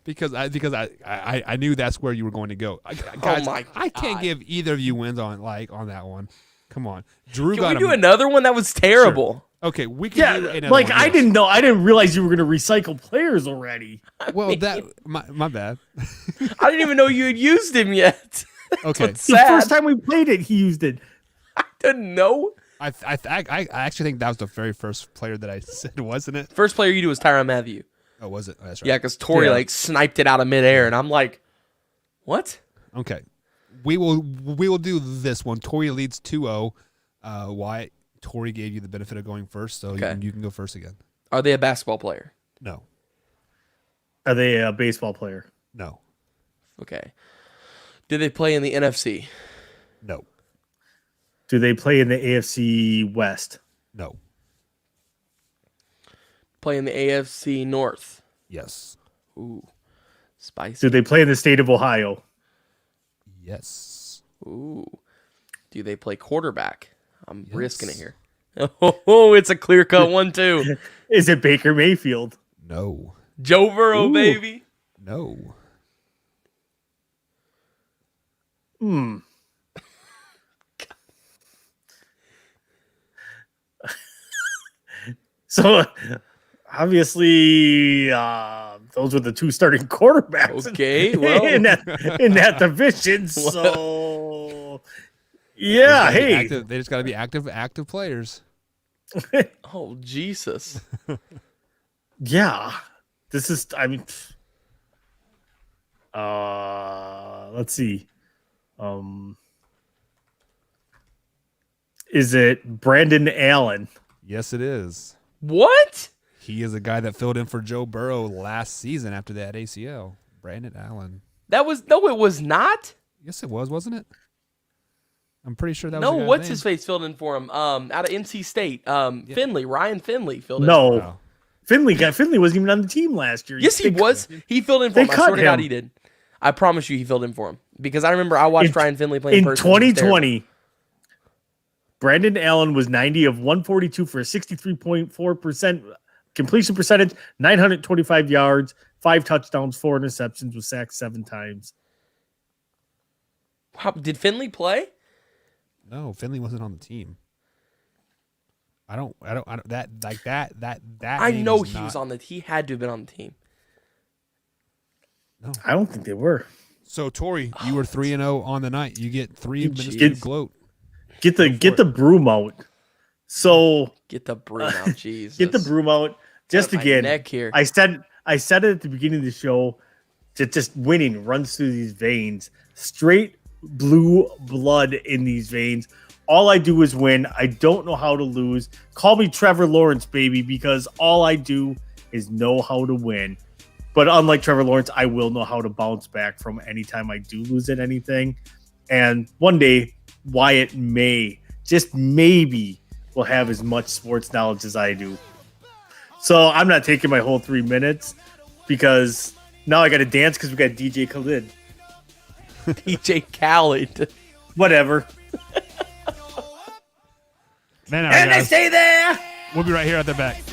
Because I knew that's where you were going to go. Guys, my I can't God. give either of you wins on that one. Come on, Drew Can got we do him. another one? That was terrible. Okay, we can do another like one, I yes. didn't know. I didn't realize you were going to recycle players already. Well, that my bad. I didn't even know you had used him yet. Okay, The Sad. first time we played it, he used it. Didn't know. I actually think that was the very first player that I said, wasn't it? First player you do was Tyrann Mathieu. Oh, was it? Oh, that's right. Yeah, because Tori Yeah. like sniped it out of midair, and I'm like, what? Okay, we will do this one. Tori leads 2-0. Why? Tori gave you the benefit of going first, so Okay. you can go first again. Are they a basketball player? No, Are they a baseball player? no, Okay. Do they play in the NFC? no, Do they play in the AFC West? no. Play in the AFC North? Yes, Ooh, spicy. Do they play in the state of Ohio? yes, Ooh. Do they play quarterback? I'm Yes. risking it here. Oh, it's a clear-cut one, too. Is it Baker Mayfield? no, Joe Burrow, Ooh. baby. no. So obviously, those were the two starting quarterbacks. Okay, well. in that division. So yeah, hey, They just got to be active players. Oh, Jesus. yeah. This is. I mean, let's see. Is it Brandon Allen? Yes, it is. What? He is a guy that filled in for Joe Burrow last season after that ACL. Brandon Allen. That was no, it was not. Yes, it was, wasn't it? I'm pretty sure that was No, the guy's what's name. his face filled in for him? Out of NC State, Finley, Ryan Finley filled in. No, Wow. Finley wasn't even on the team last year. Yes, he was. He filled in for They him. I cut swear to God, him. he did. I promise you, he filled in for him because I remember I watched Ryan Finley play in in person. It was terrible. 2020. Brandon Allen was 90 of 142 for a 63.4% completion percentage, 925 yards, 5 touchdowns, 4 interceptions, was sacked 7 times. Wow, did Finley play? No, Finley wasn't on the team. I know I name know is he was not- on the. He had to have been on the team. I don't think they were. So Tori, you were 3-0 on the night. You get 3 minutes to Get- gloat. Get the broom out. So Get the broom out, Jesus. get the broom out. Just My again, neck here. I said it at the beginning of the show. Just winning runs through these veins. Straight blue blood in these veins. All I do is win. I don't know how to lose. Call me Trevor Lawrence, baby, because all I do is know how to win. But unlike Trevor Lawrence, I will know how to bounce back from any time I do lose at anything. And one day, Wyatt may, just maybe, will have as much sports knowledge as I do. So I'm not taking my whole 3 minutes because now I got to dance because we got DJ Khalid. DJ Khaled. Whatever. Man, all And right, I guys. stay there. We'll be right here at the back.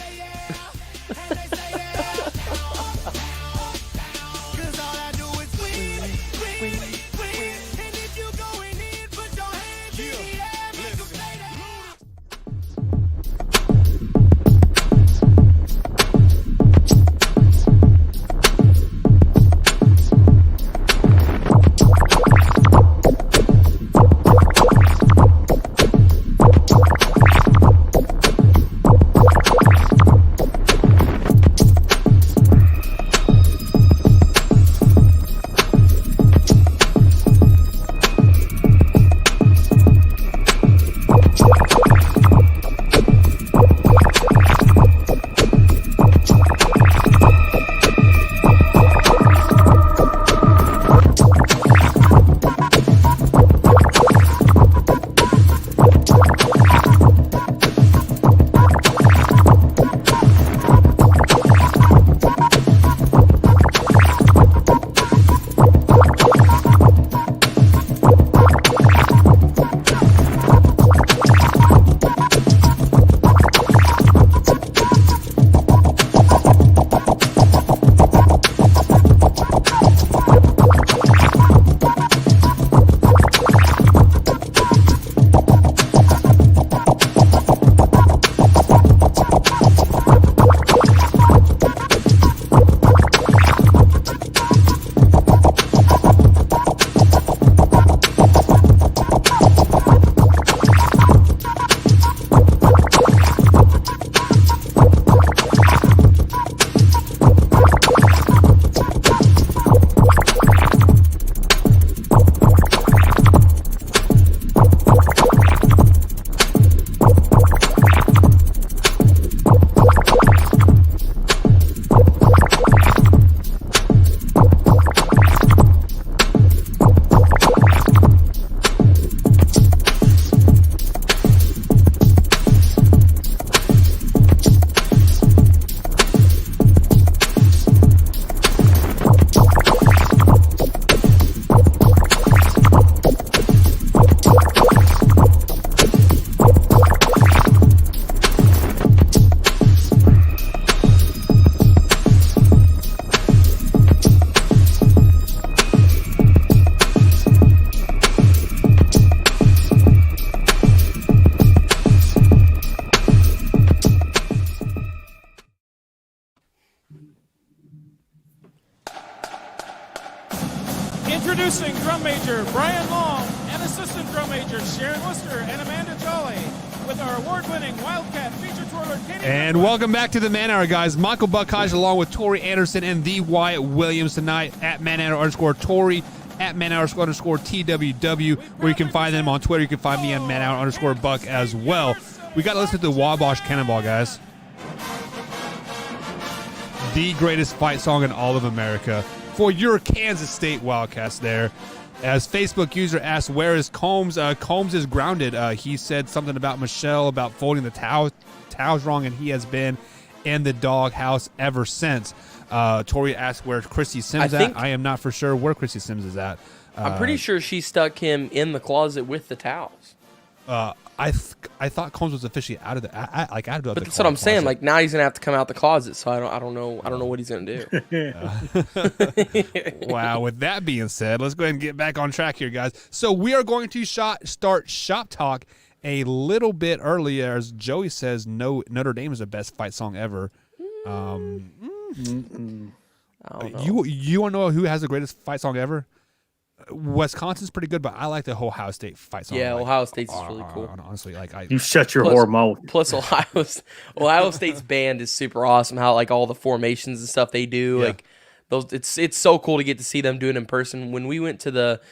Introducing Drum Major Brian Long and Assistant Drum Major Sharon Worcester and Amanda Jolly with our award-winning Wildcat feature twirler Katie. And welcome back to the Man Hour, guys. Michael Buckheim along with Tori Anderson and the Wyatt Williams tonight at Man Hour _Tori, at Man Hour _TWW, where you can find them on Twitter. You can find me on Man Hour _Buck as well. We got to listen to the Wabash Cannonball, guys. The greatest fight song in all of America for your Kansas State Wildcats there. As Facebook user asked, where is Combs? Combs is grounded. He said something about Michelle, about folding the towels wrong, and he has been in the doghouse ever since. Tori asked where Christy Sims at. I am not for sure where Christy Sims is at. I'm pretty sure she stuck him in the closet with the towels. I thought Combs was officially out of the out of But that's what I'm saying. Like, now he's gonna have to come out the closet. So I don't know what he's gonna do. Wow. With that being said, let's go ahead and get back on track here, guys. So we are going to start Shop Talk a little bit earlier, as Joey says. No, Notre Dame is the best fight song ever. I don't know. You want to know who has the greatest fight song ever? Wisconsin's pretty good, but I like the Ohio State fight song. Yeah, Ohio State's really cool. Honestly, you shut your whore mouth. Plus, Ohio State's band is super awesome. How like all the formations and stuff they do, like those. It's so cool to get to see them do it in person. When we went to the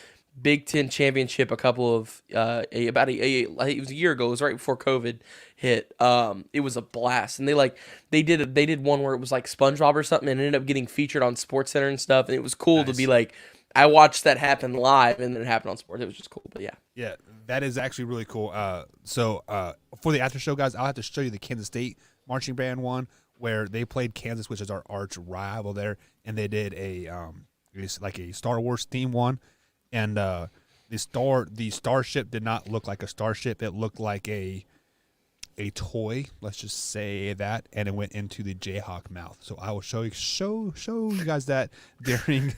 Big Ten championship a couple of I think it was a year ago. It was right before COVID hit. It was a blast, and they did one where it was like SpongeBob or something, and it ended up getting featured on SportsCenter and stuff. And it was cool to be like. I watched that happen live, and then it happened on sports. It was just cool, but yeah. Yeah, that is actually really cool. So for the after show, guys, I'll have to show you the Kansas State marching band one where they played Kansas, which is our arch rival there, and they did a Star Wars theme one, and the starship did not look like a starship. It looked like a toy, let's just say that, and it went into the Jayhawk mouth. So I will show you guys that during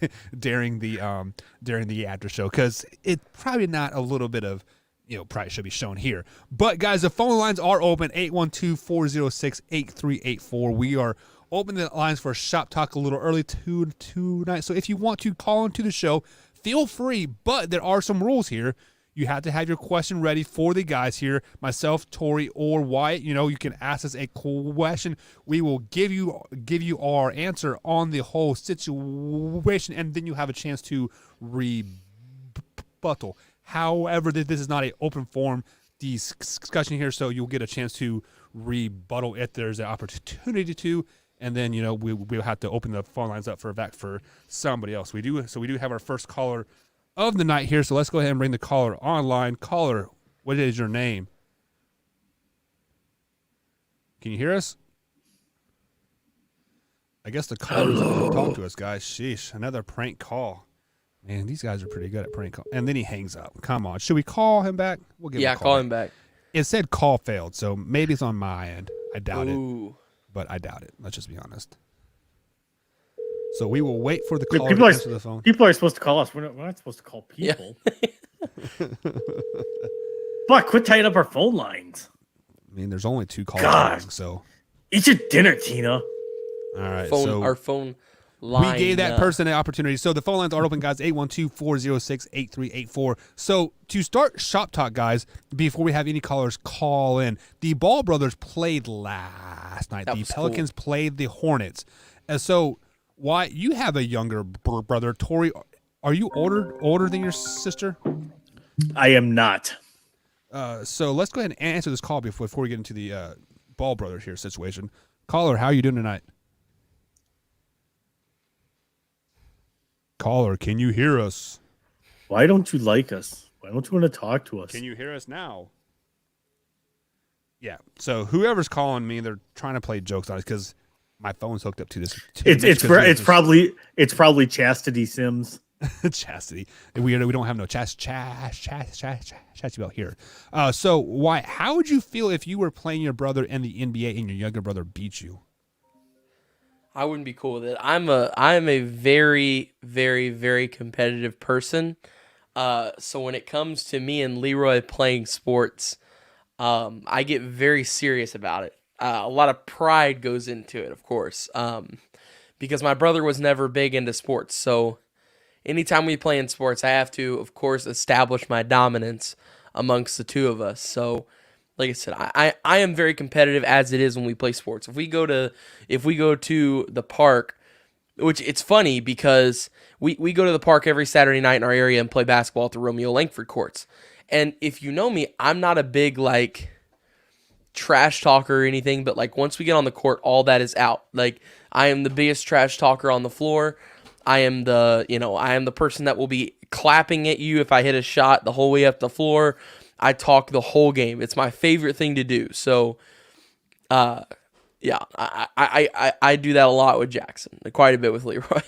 the after show, because it probably not a little bit of probably should be shown here. But guys, the phone lines are open 812-406-8384. We are opening the lines for Shop Talk a little early tonight. So if you want to call into the show, feel free, but there are some rules here. You have to have your question ready for the guys here, myself, Tori, or Wyatt. You can ask us a question. We will give you our answer on the whole situation, and then you have a chance to rebuttal. However, this is not an open forum discussion here, so you'll get a chance to rebuttal if there's an opportunity to. And then we'll have to open the phone lines up for somebody else. We do have our first caller of the night here, so let's go ahead and bring the caller online. Caller, what is your name? Can you hear us? I guess the caller's going to talk to us, guys. Sheesh, another prank call. Man, these guys are pretty good at prank call. And then he hangs up. Come on, should we call him back? We'll give him a call him back. It said call failed, so maybe it's on my end. I doubt it, but I doubt it. Let's just be honest. So we will wait for the caller to answer the phone. People are supposed to call us. We're not supposed to call people. Yeah. But quit tying up our phone lines. I mean, there's only two callers. So eat your dinner, Tina. All right. Our phone line. We gave that person an opportunity. So the phone lines are open, guys. 812-406-8384. So to start Shop Talk, guys, before we have any callers call in, the Ball brothers played last night. The Pelicans played the Hornets. And so, why you have a younger brother, Tori? Are you older than your sister? I am not. So let's go ahead and answer this call before we get into the Ball brothers here situation. Caller, how are you doing tonight? Caller, can you hear us? Why don't you like us? Why don't you want to talk to us? Can you hear us now? Yeah. So whoever's calling me, they're trying to play jokes on us because my phone's hooked up to this. It's probably Chastity Sims. Chastity. We don't have no chastity belt here. So how would you feel if you were playing your brother in the NBA and your younger brother beat you? I wouldn't be cool with it. I'm a very, very, very competitive person. So when it comes to me and Leroy playing sports, I get very serious about it. A lot of pride goes into it, of course, because my brother was never big into sports. So anytime we play in sports, I have to, of course, establish my dominance amongst the two of us. So, like I said, I am very competitive as it is when we play sports. If we go to the park, which it's funny because we go to the park every Saturday night in our area and play basketball at the Romeo Langford courts. And if you know me, I'm not a big like trash talker or anything, but like once we get on the court, all that is out. Like I am the biggest trash talker on the floor. I am the person that will be clapping at you if I hit a shot the whole way up the floor. I talk the whole game. It's my favorite thing to do. So, yeah, I do that a lot with Jackson, quite a bit with Leroy.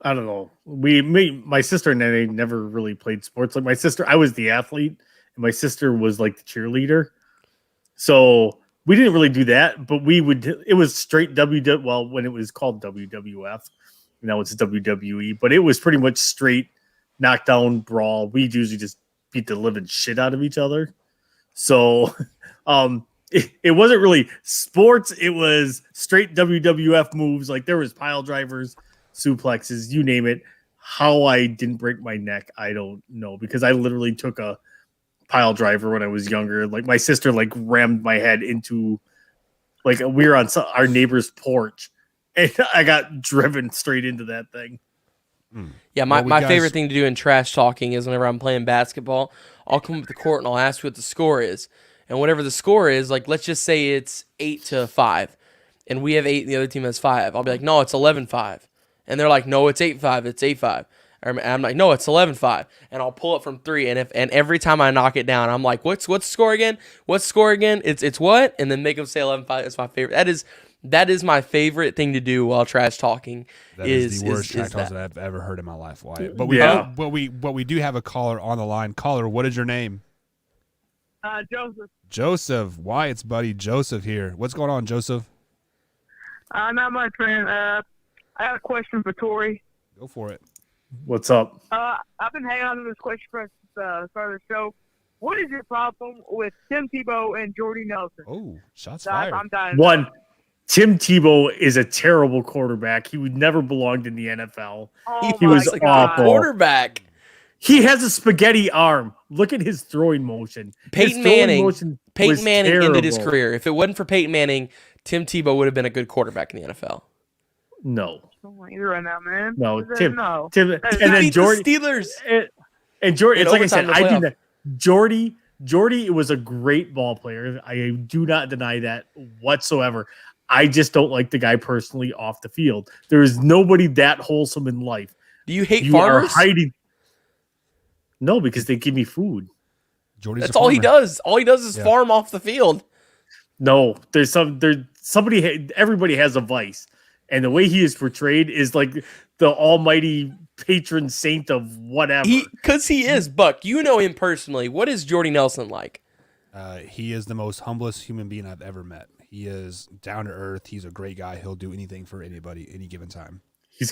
I don't know. My sister and I never really played sports. Like my sister, I was the athlete, and my sister was like the cheerleader. So we didn't really do that, but it was straight well, when it was called WWF, now it's WWE, but it was pretty much straight knockdown brawl. We usually just beat the living shit out of each other. So it wasn't really sports. It was straight WWF moves. Like there was pile drivers, suplexes, you name it. How I didn't break my neck, I don't know, because I literally took a pile driver when I was younger. Like my sister like rammed my head into, like we were on our neighbor's porch and I got driven straight into that thing. Yeah, my favorite thing to do in trash talking is whenever I'm playing basketball, I'll come up to the court and I'll ask what the score is. And whatever the score is, like let's just say it's 8-5 and we have 8 and the other team has 5. I'll be like, no, it's 11-5. And they're like, no, it's 8-5. It's 8-5. And I'm like, no, it's 11-5. And I'll pull it from 3. And every time I knock it down, I'm like, what's the score again? What's the score again? It's what? And then make them say 11-5. That's my favorite. That is my favorite thing to do while trash talking. That is the worst trash talk that I've ever heard in my life, Wyatt. But we do have a caller on the line. Caller, what is your name? Joseph. Joseph, Wyatt's buddy Joseph here. What's going on, Joseph? Not much, man. I got a question for Tori. Go for it. What's up? I've been hanging on to this question for the start of the show. What is your problem with Tim Tebow and Jordy Nelson? Oh, shots fired. I'm dying. One, Tim Tebow is a terrible quarterback. He would never belonged in the NFL. Oh He was God. awful. Quarterback. He has a spaghetti arm. Look at his throwing motion. Peyton Manning ended his career. If it wasn't for Peyton Manning, Tim Tebow would have been a good quarterback in the NFL. No. You're right now, man. No, Tim. And then Jordy. The Steelers. And Jordy, it's like I said, overtime in the I do not. Jordy was a great ball player. I do not deny that whatsoever. I just don't like the guy personally off the field. There is nobody that wholesome in life. Do you hate You farmers? are hiding. No, because they give me food. Jordy's That's all he does. All he does is farm off the field. No, everybody has a vice. And the way he is portrayed is like the almighty patron saint of whatever. Because he is, Buck. You know him personally. What is Jordy Nelson like? He is the most humblest human being I've ever met. He is down to earth. He's a great guy. He'll do anything for anybody, any given time.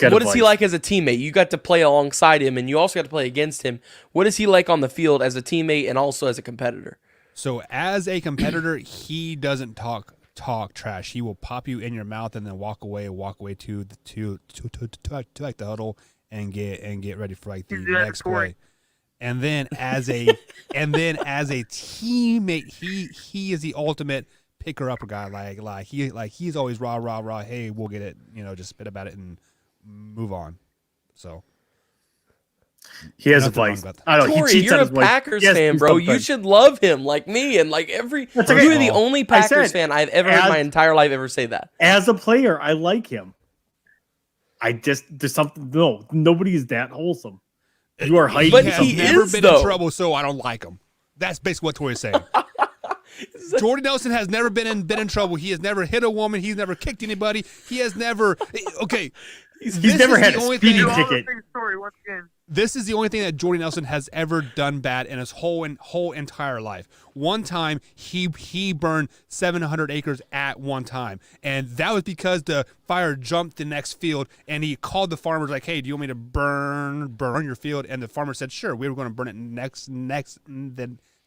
What is he like as a teammate? You got to play alongside him, and you also got to play against him. What is he like on the field as a teammate and also as a competitor? So as a competitor, he doesn't talk trash. He will pop you in your mouth and then walk away to like the huddle and get ready for like the next play. And then as a teammate, he is the ultimate picker upper guy. He's always rah. Hey, we'll get it. Just spit about it and move on. So he has a vice. I don't know. Tori, you're a Packers fan, bro. You should love him like me and like every. Okay. You're the only Packers fan I've ever heard my entire life ever say that. As a player, I like him. There's something. No, nobody is that wholesome. You are hiding. But he never been in trouble, so I don't like him. That's basically what Tori's saying. Jordy Nelson has never been in trouble. He has never hit a woman. He's never kicked anybody. He has never. Okay. He's never had a speeding ticket. This is the only thing that Jordy Nelson has ever done bad in his whole entire life. One time, he burned 700 acres at one time, and that was because the fire jumped the next field, and he called the farmers like, "Hey, do you want me to burn your field?" And the farmer said, "Sure, we were going to burn it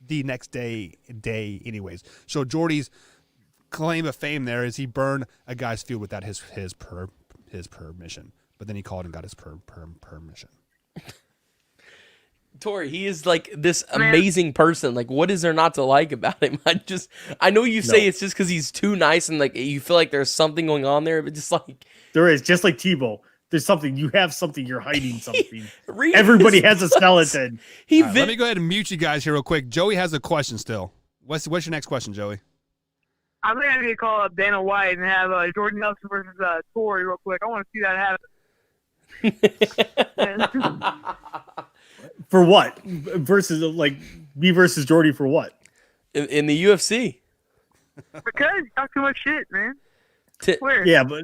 the next day anyways." So Jordy's claim of fame there is he burned a guy's field without his permission. but then he called and got his permission. Tori, he is like this amazing person. Like, what is there not to like about him? I know you say it's just because he's too nice and like you feel like there's something going on there, but just like there is, just like Tebow. There's something, you have something, you're hiding something. Read Everybody his has a skeleton. Let me go ahead and mute you guys here real quick. Joey has a question still. What's your next question, Joey? I think I need to call up Dana White and have Jordan Nelson versus Torrey real quick. I want to see that happen. For what? Versus like me versus Jordy for what? in the UFC. Because you talk too much shit, man. Where? Yeah, but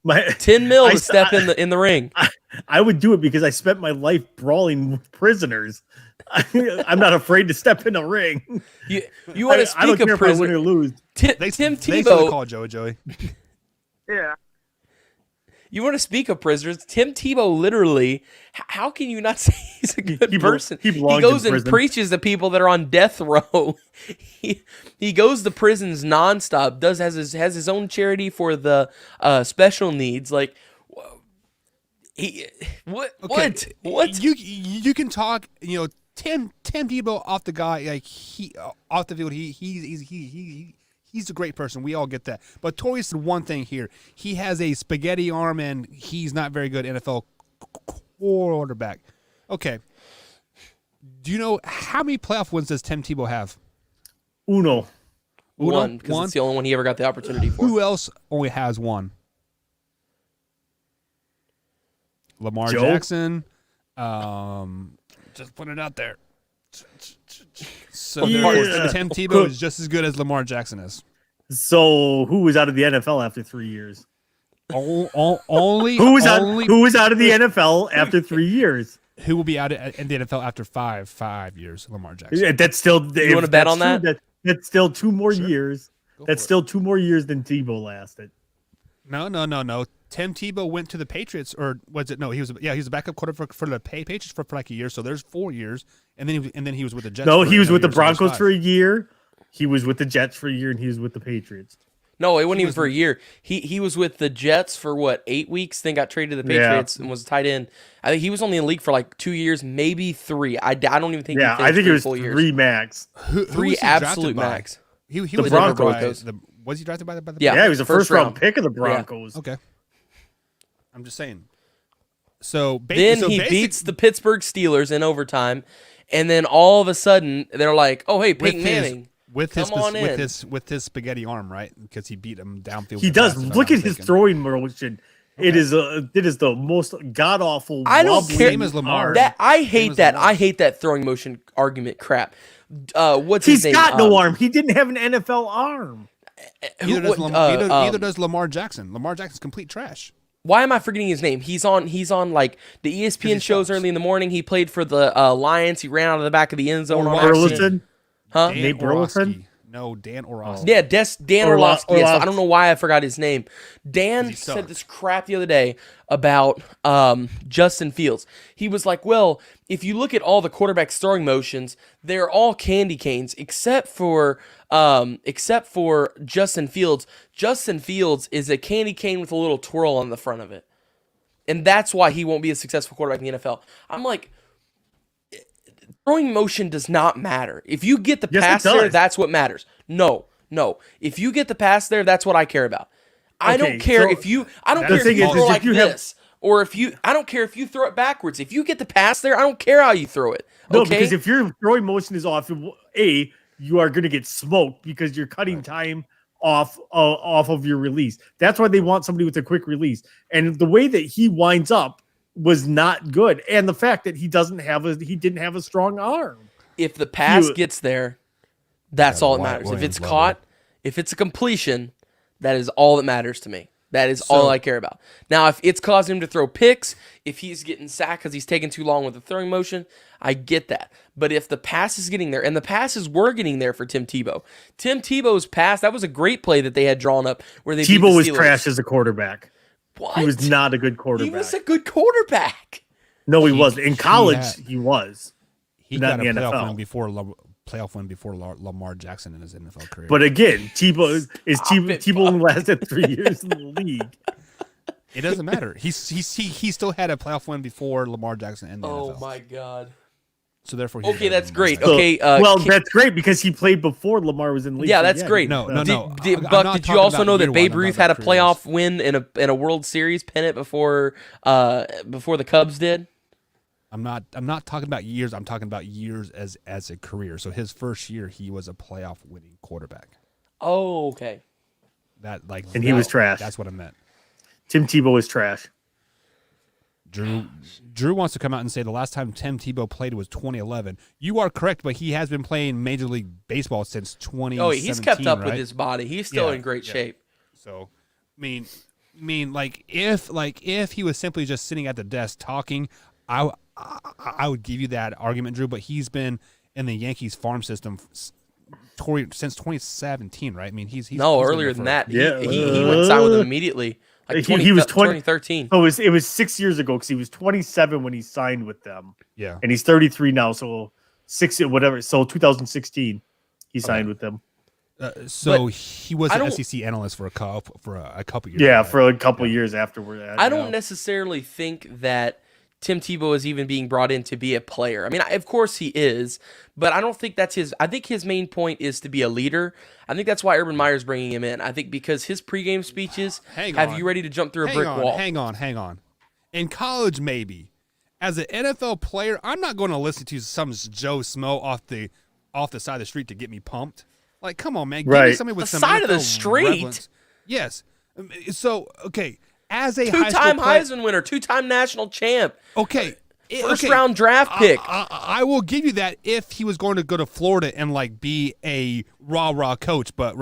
my 10 mil to step in the ring. I would do it because I spent my life brawling with prisoners. I'm not afraid to step in a ring. You want to speak I don't care of prisoner? if I win or lose. Tim They Tebow. call Joey. Yeah. You want to speak of prisoners? Tim Tebow literally. How can you not say he's a good person? He goes and prison. preaches to people that are on death row. he goes to prisons nonstop. Has his own charity for the special needs. Like what? You can talk. You know, Tim Tebow off the guy like off the field. He's a great person. We all get that. But Tori said one thing here. He has a spaghetti arm, and he's not very good NFL quarterback. Okay. Do you know how many playoff wins does Tim Tebow have? Uno. One, because it's the only one he ever got the opportunity for. Who else only has one? Lamar Joe? Jackson. Just put it out there. So Tim Tebow is just as good as Lamar Jackson is. So who was out of the NFL after 3 years? Only Who was out of the NFL after 3 years? Who will be out in the NFL after five years? Lamar Jackson. That's still. You want to bet on that? That's still 2 more years. Go That's for still 2 more years than Tebow lasted. No. Tim Tebow went to the Patriots, or was it? No, he was a backup quarterback for the Patriots for like a year. So there's 4 years, and then he was with the Jets. No, he was with the another year, so Broncos there's for a year. He was with the Jets for a year, and he was with the Patriots. No, it wasn't even for a year. He was with the Jets for what, 8 weeks, then got traded to the Patriots and was tight end. I think he was only in the league for like 2 years, maybe 3. I don't even think. Yeah, he I think it was full 3 years. max. Who 3 was he drafted absolute by? max. He The was Broncos. Was he drafted by the? Yeah. He was the first round pick of the Broncos. Okay. I'm just saying. So Then he beats the Pittsburgh Steelers in overtime, and then all of a sudden they're like, "Oh, hey, Peyton Manning, with come on in." with his spaghetti arm, right? Because he beat him downfield. He does. Look at his throwing motion. Okay. It is the most god awful. I don't care. Same as Lamar. I hate that. I hate that throwing motion argument crap. What's He's his name? got no arm. He didn't have an NFL arm. Neither does Lamar Jackson. Lamar Jackson's complete trash. Why am I forgetting his name? He's on like the ESPN shows sucks. early in the morning. He played for the Lions. He ran out of the back of the end zone. on accident. Burleson. Huh? Nate Burleson? No, Dan Orlovsky. Yeah, Dan Orlovsky. Yes, I Orlovsky. don't know why I forgot his name. Dan He said sucked. this crap the other day about Justin Fields. He was like, well, if you look at all the quarterbacks throwing motions, they're all candy canes except for Justin Fields. Justin Fields is a candy cane with a little twirl on the front of it. And that's why he won't be a successful quarterback in the NFL. I'm like, throwing motion does not matter. If you get the Yes, it pass there, does. that's what matters. No. If you get the pass there, that's what I care about. I Okay, don't care so if you. I don't the care if thing you is, throw if like you have- this, or if you. I don't care if you throw it backwards. If you get the pass there, I don't care how you throw it. No, Okay? because if your throwing motion is off, you are going to get smoked because you're cutting time off of your release. That's why they want somebody with a quick release. And the way that he winds up was not good, and the fact that he didn't have a strong arm. if the pass you- gets there, that's all that Wyatt matters. If Williams it's level. caught, if it's a completion, that is all that matters to me. That is all I care about. Now, if it's causing him to throw picks, if he's getting sacked because he's taking too long with the throwing motion, I get that. But if the pass is getting there, and the passes were getting there for Tim Tebow. Tim Tebow's pass, that was a great play that they had drawn up where they beat Tebow the was Steelers. trash as a quarterback. What? He was not a good He quarterback. was a good quarterback. No, he wasn't. In college, had- he was. He Not got a in the playoff NFL. win before Lamar Jackson in his NFL career. But again, Tebow Stop it, Tebow only lasted 3 years in the league. It doesn't matter. He still had a playoff win before Lamar Jackson in the NFL. Oh my God. So therefore, Okay, that's great. So- Okay, that's great because he played before Lamar was in the league. Yeah, so that's great. No. I'm I'm Buck, not did you talking also about know that year Babe one, I'm Ruth talking had a about careers. playoff win in a World Series pennant before the Cubs did? I'm not talking about years. I'm talking about years as a career. So his first year, he was a playoff winning quarterback. Oh, okay. And he was trash. That's what I meant. Tim Tebow is trash. Drew wants to come out and say the last time Tim Tebow played was 2011. You are correct, but he has been playing Major League Baseball since 2017. Oh, he's kept up right? with his body. He's still Yeah, in great yeah. shape. So, I mean, if he was simply just sitting at the desk talking, I would give you that argument, Drew. But he's been in the Yankees farm system since 2017, right? I mean, he's No, been earlier there than for- that. Yeah. He went sign with them immediately. Like He was 2013. So it was 6 years ago because he was 27 when he signed with them, Yeah. and he's 33 now. So 2016 he signed with them. So But he was I an don't- SEC analyst for a couple years. Yeah, right? for a couple years afterward. I don't necessarily think that Tim Tebow is even being brought in to be a player. I mean, of course he is, but I don't think that's his. I think his main point is to be a leader. I think that's why Urban Meyer's bringing him in. I think because his pregame speeches have you ready to jump through a brick wall. Hang on. In college, maybe. As an NFL player, I'm not going to listen to some Joe Smo off the side of the street to get me pumped. Like, come on, man. Give me Right. somebody with The some side of the NFL street? relevance. Yes. So, okay. As a high school Two-time player, Heisman winner, two-time national champ, okay. first-round draft pick. I will give you that if he was going to go to Florida and like be a rah coach, but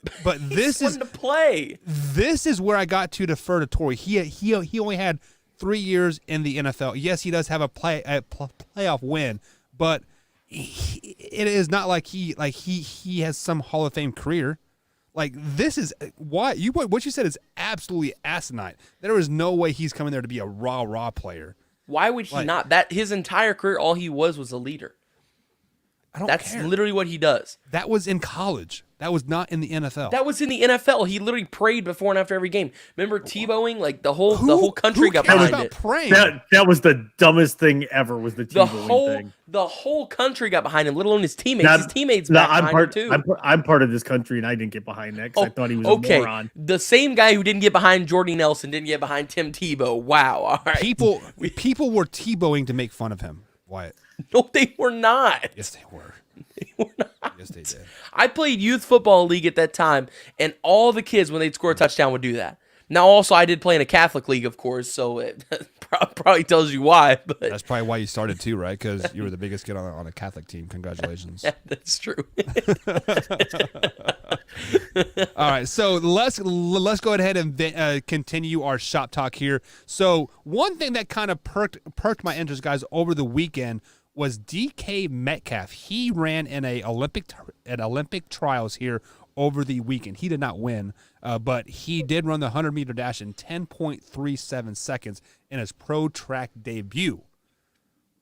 this He's is fun to play. this is where I got to defer to Torrey. He only had 3 years in the NFL. Yes, he does have a playoff win, but it is not like he has some Hall of Fame career. Like, this is what you said is absolutely asinine. There is no way he's coming there to be a raw player. Why would he not? That his entire career, all he was a leader. I don't That's care. literally what he does. That was in college. That was not in the NFL. That was in the NFL. He literally prayed before and after every game. Remember Tebowing? Like the whole country got cares behind about it. praying? That was the dumbest thing ever. Was the Tebow thing? The whole country got behind him, let alone his teammates. Now- His teammates now, back behind him too. I'm part of this country, and I didn't get behind that because I thought he was a moron. The same guy who didn't get behind Jordy Nelson didn't get behind Tim Tebow. Wow. All right. People were Tebowing to make fun of him. Wyatt. No, they were not. Yes, they were. They were not. Yes, they did. I played youth football league at that time, and all the kids, when they'd score a touchdown, would do that. Now, also, I did play in a Catholic league, of course, so it probably tells you why. But That's probably why you started too, right? Because you were the biggest kid on a Catholic team. Congratulations. yeah, that's true. All right, so let's go ahead and continue our shop talk here. So one thing that kind of perked my interest, guys, over the weekend was DK Metcalf. He ran in at Olympic trials here over the weekend. He did not win, but he did run the 100-meter dash in 10.37 seconds in his pro track debut.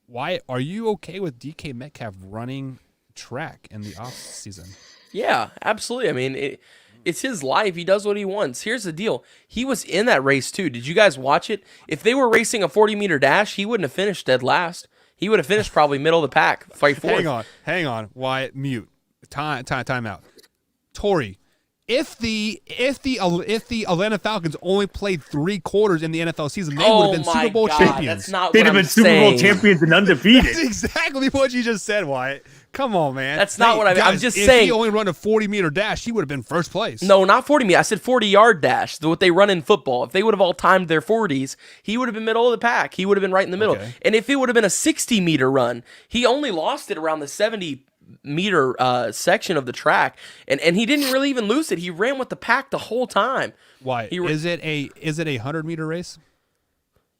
Why are you okay with DK Metcalf running track in the off season? Yeah, absolutely. I mean, it's his life. He does what he wants. Here's the deal. He was in that race, too. Did you guys watch it? If they were racing a 40-meter dash, he wouldn't have finished dead last. He would have finished probably middle of the pack, fight fourth. Hang on. Wyatt, mute. Time out. Torrey, if the Atlanta Falcons only played 3 quarters in the NFL season, they would have been Super Bowl champions. That's not They'd what have I'm been Super Bowl saying. champions and undefeated. That's exactly what you just said, Wyatt. Come on, man. That's not what I mean. I'm guys, just if saying- he only run a 40-meter dash, he would have been first place. No, not 40 meter. I said 40-yard dash, what they run in football. If they would have all timed their 40s, he would have been middle of the pack. He would have been right in the middle. Okay. And if it would have been a 60-meter run, he only lost it around the 70-meter section of the track, and he didn't really even lose it. He ran with the pack the whole time. Why? He Is it a 100-meter race?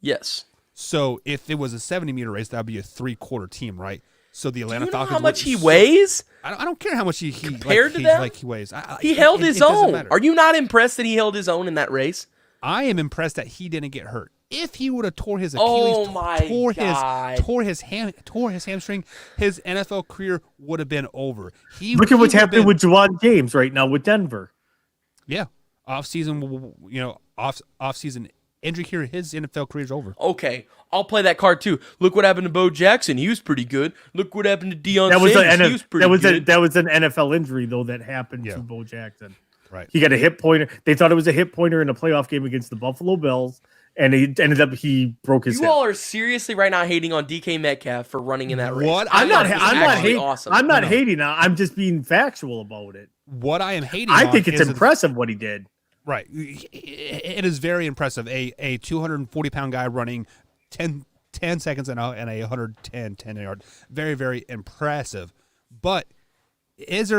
Yes. So if it was a 70-meter race, that would be a 3-quarter team, right? So the Atlanta You know Falcons. how much he weighs? I don't care how much he Compared to them? he weighs. He held his it doesn't own. matter. Are you not impressed that he held his own in that race? I am impressed that he didn't get hurt. If he would have tore his Achilles, Oh my God. tore his hamstring, his NFL career would have been over. Look at what's he would have happening been- with Juwan James right now with Denver. Yeah, off-season, off-season injury here, his NFL career's over. Okay, I'll play that card too. Look what happened to Bo Jackson. He was pretty good. Look what happened to Deion Sanders. He was pretty good. That was an NFL injury, though, that happened to Bo Jackson. Right. He got a hip pointer. They thought it was a hip pointer in a playoff game against the Buffalo Bills, and he broke his hip. You all are seriously right now hating on DK Metcalf for running in that race. What? I'm not hating. Awesome. I'm not hating now. I'm just being factual about it. What I am hating I on think it's is impressive what he did. Right. It is very impressive. A 240-pound guy running 10 seconds and a 110 yard. Very, very impressive. But is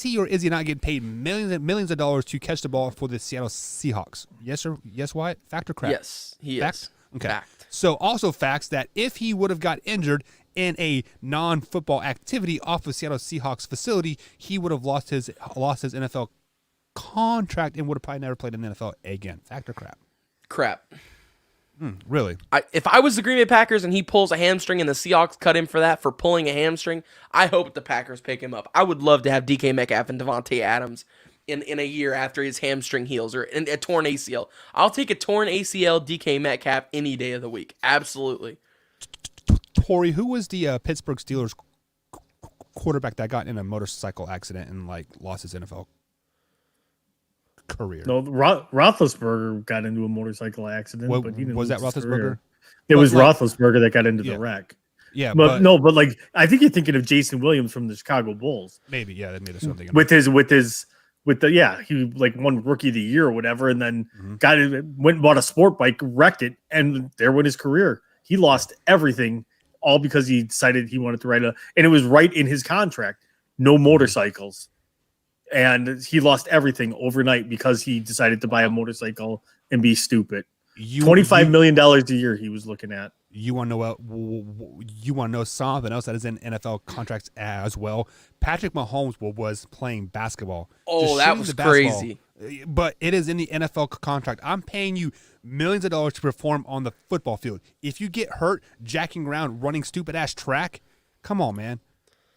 he or is he not getting paid millions of dollars to catch the ball for the Seattle Seahawks? Yes or yes, Wyatt? Fact or crap? Yes, he Fact? is. Okay. Fact. So also facts that if he would have got injured in a non-football activity off of Seattle Seahawks facility, he would have lost his NFL contract and would have probably never played in the NFL again. Fact or crap? Crap. Really? If I was the Green Bay Packers and he pulls a hamstring and the Seahawks cut him for that, for pulling a hamstring, I hope the Packers pick him up. I would love to have DK Metcalf and Devontae Adams in a year after his hamstring heals or a torn ACL. I'll take a torn ACL DK Metcalf any day of the week. Absolutely. Tori, who was the Pittsburgh Steelers quarterback that got in a motorcycle accident and lost his NFL career? No, Roethlisberger got into a motorcycle accident, but he didn't was that lose his Roethlisberger? career. It was Roethlisberger that got into the wreck. Yeah, but I think you're thinking of Jason Williams from the Chicago Bulls. Maybe, yeah, that made us something. He won Rookie of the Year or whatever, and then went and bought a sport bike, wrecked it, and there went his career. He lost everything, all because he decided he wanted to and it was right in his contract, no motorcycles. And he lost everything overnight because he decided to buy a motorcycle and be stupid. $25 million a year he was looking at. You want to know you want to know something else that is in NFL contracts as well? Patrick Mahomes was playing basketball. Oh, that was crazy. But it is in the NFL contract. I'm paying you millions of dollars to perform on the football field. If you get hurt jacking around running stupid ass track, come on, man.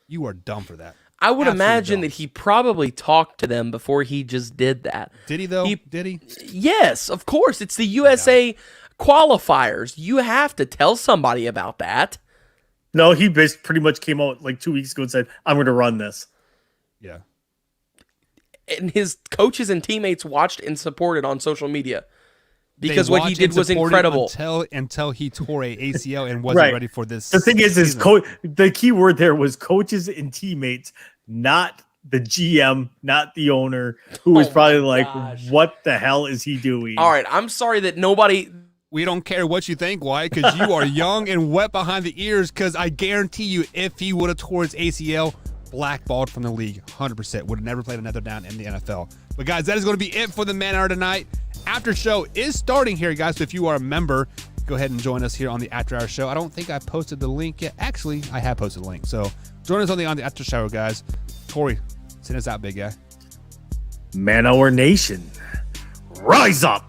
You are dumb for that. I would imagine that he probably talked to them before he just did that. Did he, though? Did he? Yes, of course. It's the USA qualifiers. You have to tell somebody about that. No, he pretty much came out 2 weeks ago and said, I'm going to run this. Yeah. And his coaches and teammates watched and supported on social media. Because what he did was incredible. Until he tore a ACL and wasn't ready for this. The thing is the key word there was coaches and teammates, not the GM, not the owner, who was probably what the hell is he doing? All right, I'm sorry that nobody... We don't care what you think, why? Because you are young and wet behind the ears, because I guarantee you if he would have tore his ACL, blackballed from the league, 100%. Would have never played another down in the NFL. But, guys, that is going to be it for the Man Hour tonight. After show is starting here, guys. So if you are a member, go ahead and join us here on the After Hour show. I don't think I posted the link yet. Actually, I have posted the link. So join us on the After Show, guys. Tori, send us out, big guy. Man Hour Nation, rise up.